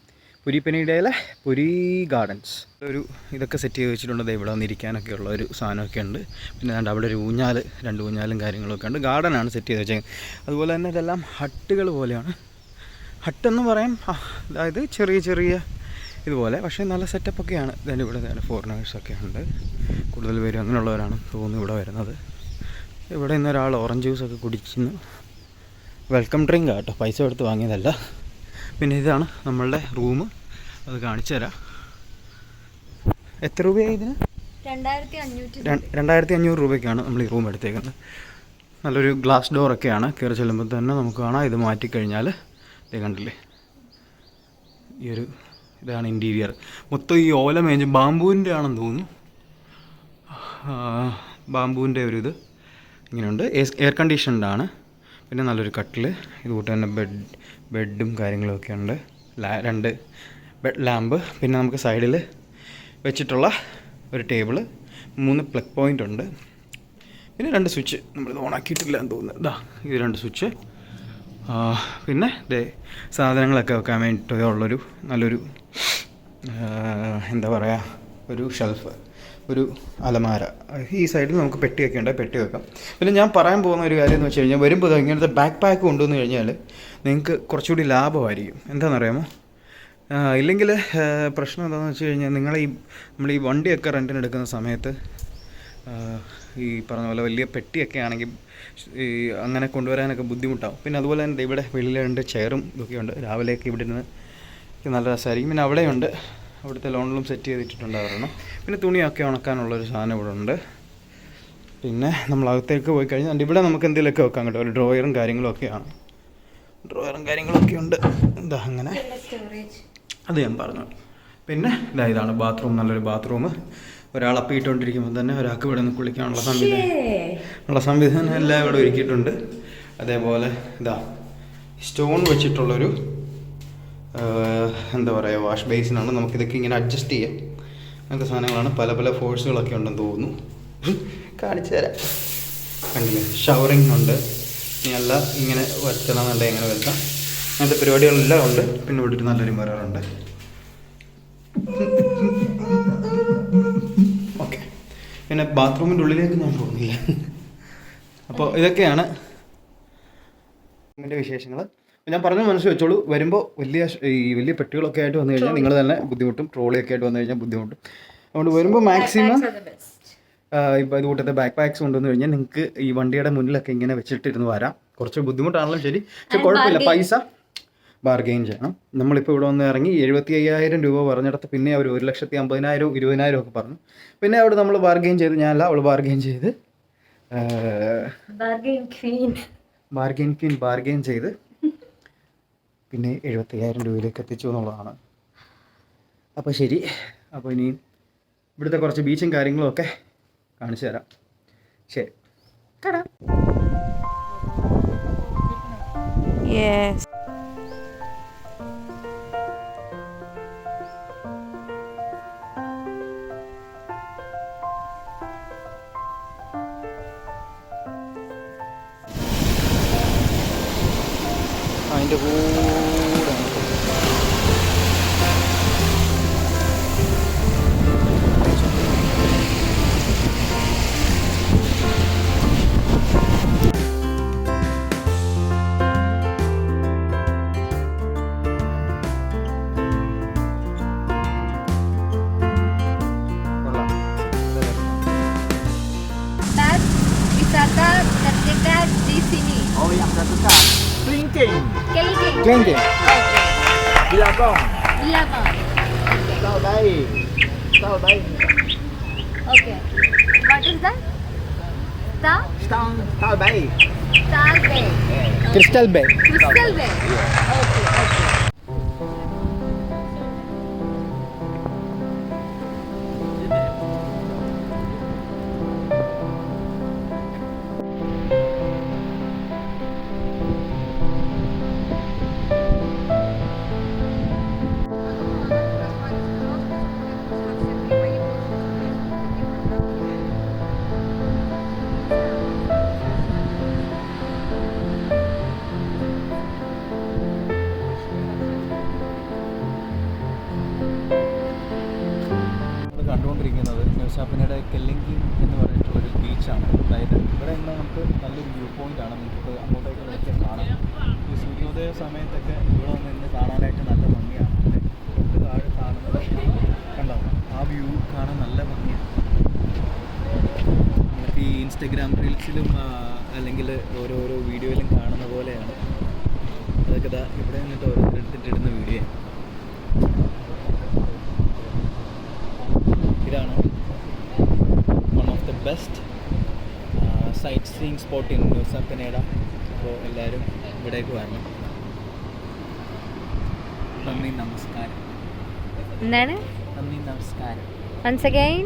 പുരിപ്പനിടയിലെ പുരി ഗാർഡൻസ് ഒരു ഇതൊക്കെ സെറ്റ് ചെയ്ത് വെച്ചിട്ടുണ്ട്. ഇവിടെ വന്നിരിക്കാനൊക്കെ ഉള്ള ഒരു സാധനമൊക്കെ ഉണ്ട്. പിന്നെ അവിടെ ഒരു 2 ഊഞ്ഞാലും കാര്യങ്ങളൊക്കെ ഉണ്ട്. ഗാർഡനാണ് സെറ്റ് ചെയ്ത് വെച്ചേക്കുന്നത്. അതുപോലെ തന്നെ ഇതെല്ലാം ഹട്ടുകൾ പോലെയാണ്. ഹട്ടെന്ന് പറയാം, അതായത് ചെറിയ ഇതുപോലെ. പക്ഷേ നല്ല സെറ്റപ്പൊക്കെയാണ്. ഇതിൻ്റെ ഇവിടെ ഫോറിനേഴ്സൊക്കെ ഉണ്ട്. കൂടുതൽ പേര് അങ്ങനെയുള്ളവരാണ് തോന്നുന്നു ഇവിടെ വരുന്നത്. ഇവിടെ ഇന്നൊരാൾ ഓറഞ്ച് ജ്യൂസൊക്കെ കുടിക്കുന്നു. വെൽക്കം ഡ്രിങ്ക് ആട്ടോ, പൈസ കൊടുത്ത് വാങ്ങിയതല്ല. പിന്നെ ഇതാണ് നമ്മളുടെ റൂം. അത് കാണിച്ചു തരാം. എത്ര രൂപയായി ഇതിന്? 2,500 രൂപയ്ക്കാണ് നമ്മൾ ഈ റൂം എടുത്തേക്കുന്നത്. നല്ലൊരു ഗ്ലാസ് ഡോറൊക്കെയാണ്. കയറി ചെല്ലുമ്പോൾ തന്നെ നമുക്ക് കാണാം. ഇത് മാറ്റിക്കഴിഞ്ഞാൽ ഇത് കണ്ടില്ലേ, ഇതാണ് ഇൻറ്റീരിയർ. മൊത്തം ഈ ഓല മേഞ്ഞ് ബാമ്പൂവിൻ്റെ ആണെന്ന് തോന്നുന്നു. ബാമ്പൂവിൻ്റെ ഒരു ഇത് ഇങ്ങനെയുണ്ട്. എയർ കണ്ടീഷൻഡാണ്. പിന്നെ നല്ലൊരു കട്ടിൽ, ഇതുകൂട്ട് തന്നെ ബെഡും കാര്യങ്ങളൊക്കെ ഉണ്ട്. 2 ബെഡ് ലാമ്പ്. പിന്നെ നമുക്ക് സൈഡിൽ വെച്ചിട്ടുള്ള ഒരു ടേബിള്, 3 പ്ലഗ് പോയിൻ്റ് ഉണ്ട്. പിന്നെ 2 സ്വിച്ച്. നമ്മളിത് ഓണാക്കിയിട്ടില്ല എന്ന് തോന്നുന്നു. ഇതാ ഇത് 2 സ്വിച്ച്. പിന്നെ സാധനങ്ങളൊക്കെ വെക്കാൻ വേണ്ടിയിട്ടുള്ളൊരു നല്ലൊരു എന്താ പറയുക, ഒരു ഷെൽഫ്, ഒരു അലമാര. ഈ സൈഡിൽ നമുക്ക് പെട്ടിയൊക്കെ ഉണ്ട്, പെട്ടി വെക്കാം. പിന്നെ ഞാൻ പറയാൻ പോകുന്ന ഒരു കാര്യം എന്ന് വെച്ച് കഴിഞ്ഞാൽ, വരുമ്പോൾ ഇങ്ങനത്തെ ബാക്ക് പാക്ക് കൊണ്ടുവന്ന് കഴിഞ്ഞാൽ നിങ്ങൾക്ക് കുറച്ചുകൂടി ലാഭമായിരിക്കും. എന്താണെന്നറിയാമോ? ഇല്ലെങ്കിൽ പ്രശ്നം എന്താണെന്ന് വെച്ച് കഴിഞ്ഞാൽ, നമ്മൾ ഈ വണ്ടിയൊക്കെ റെൻറ്റിന് എടുക്കുന്ന സമയത്ത് ഈ പറഞ്ഞ പോലെ വലിയ പെട്ടിയൊക്കെ ആണെങ്കിൽ ഈ അങ്ങനെ കൊണ്ടുവരാനൊക്കെ ബുദ്ധിമുട്ടാവും. പിന്നെ അതുപോലെ തന്നെ ഇവിടെ വെളിയിൽ 2 ചെയറും ഇതൊക്കെ ഉണ്ട്. രാവിലെയൊക്കെ ഇവിടെ ഇരുന്ന് നല്ല രസമായിരിക്കും. പിന്നെ അവിടെയുണ്ട്, അവിടുത്തെ ലോണിലും സെറ്റ് ചെയ്തിട്ടുണ്ടായിരുന്നു. പിന്നെ തുണിയൊക്കെ ഉണക്കാനുള്ളൊരു സാധനം ഇവിടെ ഉണ്ട്. പിന്നെ നമ്മൾ അകത്തേക്ക് പോയി കഴിഞ്ഞാൽ ഇവിടെ നമുക്ക് എന്തെങ്കിലുമൊക്കെ വെക്കാൻ കേട്ടോ. ഒരു ഡ്രോയറും കാര്യങ്ങളൊക്കെയാണ്. ഉണ്ട്. എന്താ അങ്ങനെ അത് ഞാൻ പറഞ്ഞു. പിന്നെ ഇതാണ് ബാത്റൂം. നല്ലൊരു ബാത്റൂം. ഒരാൾ അപ്പിയിട്ടുകൊണ്ടിരിക്കുമ്പോൾ തന്നെ ഒരാൾക്ക് ഇവിടെ നിന്ന് കുളിക്കാനുള്ള സംവിധാനം എല്ലാം ഇവിടെ ഒരുക്കിയിട്ടുണ്ട്. അതേപോലെ സ്റ്റോൺ വെച്ചിട്ടുള്ളൊരു എന്താ പറയുക, വാഷ് ബേസിനാണ്. നമുക്കിതൊക്കെ ഇങ്ങനെ അഡ്ജസ്റ്റ് ചെയ്യാം. അങ്ങനത്തെ സാധനങ്ങളാണ്. പല ഫോഴ്സുകളൊക്കെ ഉണ്ടെന്ന് തോന്നുന്നു. കാണിച്ചു തരാം. കണ്ടില്ലേ, ഷവറിങ് ഉണ്ട്. ഇനി അല്ല ഇങ്ങനെ വരുത്തണമെന്നുണ്ടെങ്കിൽ എങ്ങനെ വരുത്താം. അങ്ങനത്തെ പരിപാടികളെല്ലാം ഉണ്ട്. പിന്നെ ഇവിടെ ഒരു നല്ലൊരു മിററുണ്ട്. ഓക്കെ. പിന്നെ ബാത്റൂമിൻ്റെ ഉള്ളിലേക്ക് ഞാൻ പോകുന്നില്ല. അപ്പോൾ ഇതൊക്കെയാണ് ഇതിൻ്റെ വിശേഷങ്ങൾ. ഞാൻ പറഞ്ഞ മനസ്സിൽ വെച്ചോളൂ. വരുമ്പോൾ വലിയ പെട്ടികളൊക്കെ ആയിട്ട് വന്നു കഴിഞ്ഞാൽ നിങ്ങൾ തന്നെ ബുദ്ധിമുട്ടും. ട്രോളിയൊക്കെ ആയിട്ട് വന്നു കഴിഞ്ഞാൽ ബുദ്ധിമുട്ടും. അതുകൊണ്ട് വരുമ്പോൾ മാക്സിമം ഇപ്പോൾ ഇത് കൂട്ടത്തെ ബാക്ക് പാക്സ് കൊണ്ടുവന്നു കഴിഞ്ഞാൽ നിങ്ങൾക്ക് ഈ വണ്ടിയുടെ മുന്നിലൊക്കെ ഇങ്ങനെ വെച്ചിട്ടിരുന്ന് വരാം. കുറച്ച് ബുദ്ധിമുട്ടാണല്ലോ ശരി, പക്ഷെ കുഴപ്പമില്ല. പൈസ ബാർഗെയിൻ ചെയ്യണം. നമ്മളിപ്പോൾ ഇവിടെ വന്ന് ഇറങ്ങി 75,000 രൂപ പറഞ്ഞിടത്ത് പിന്നെ അവർ 1,50,000 20,000 ഒക്കെ പറഞ്ഞു. പിന്നെ അവിടെ നമ്മൾ ബാർഗെയിൻ ചെയ്ത്, ഞാനല്ല അവൾ ബാർഗെയിൻ ചെയ്ത് ബാർഗെയിൻ ചെയ്ത് പിന്നെ 75,000 രൂപയിലേക്ക് എത്തിച്ചു എന്നുള്ളതാണ്. അപ്പോൾ ശരി. അപ്പോൾ ഇനി ഇവിടുത്തെ കുറച്ച് ബീച്ചും കാര്യങ്ങളും ഒക്കെ കാണിച്ചു തരാം. ശരി. യെസ്. അതിൻ്റെ കൂടെ Tas wisata terdekat di sini. Oh, yang terdekat. Kelingking. Kelingking. Kelingking. Okay. Bilabong. Bilabong. Taubay. Taubay. Okay. What is that? Stang Taubay. Star Bay. Crystal bay. Crystal Bay. Okay. Okay. നമ്മൾ കണ്ടുകൊണ്ടിരിക്കുന്നത് ന്യൂസാപ്പിനയുടെ കെല്ലിങ്കിങ് എന്ന് പറഞ്ഞിട്ടുള്ളൊരു ബീച്ചാണ്. അതായത് ഇവിടെ നിന്ന് നമുക്ക് നല്ലൊരു വ്യൂ പോയിൻ്റാണ്. നമുക്ക് അങ്ങോട്ടേക്ക് നോക്കിയാൽ കാണാം. ഈ സൂര്യോദയ സമയത്തൊക്കെ ഇവിടെ നിന്ന് കാണാനായിട്ട് നല്ല ഭംഗിയാണ്. തൊട്ട് താഴെ കാണുന്നത് കണ്ടോ, ആ വ്യൂ കാണാൻ നല്ല ഭംഗിയാണ്. നമുക്ക് ഈ ഇൻസ്റ്റഗ്രാം റീൽസിലും അല്ലെങ്കിൽ ഓരോരോ വീഡിയോയിലും കാണുന്ന പോലെയാണ്. അതൊക്കെ ദാ ഇവിടെ നിന്നിട്ട് ഓരോരുത്തരിടുന്ന വീഡിയോ. ഇതാണ് one of the best sightseeing spot in Nusa Penida. അപ്പോൾ എല്ലാവരും ഇവിടേക്ക് വരണം. നന്ദി നമസ്കാരം. എന്താണ്? നന്ദി നമസ്കാരം. Once again.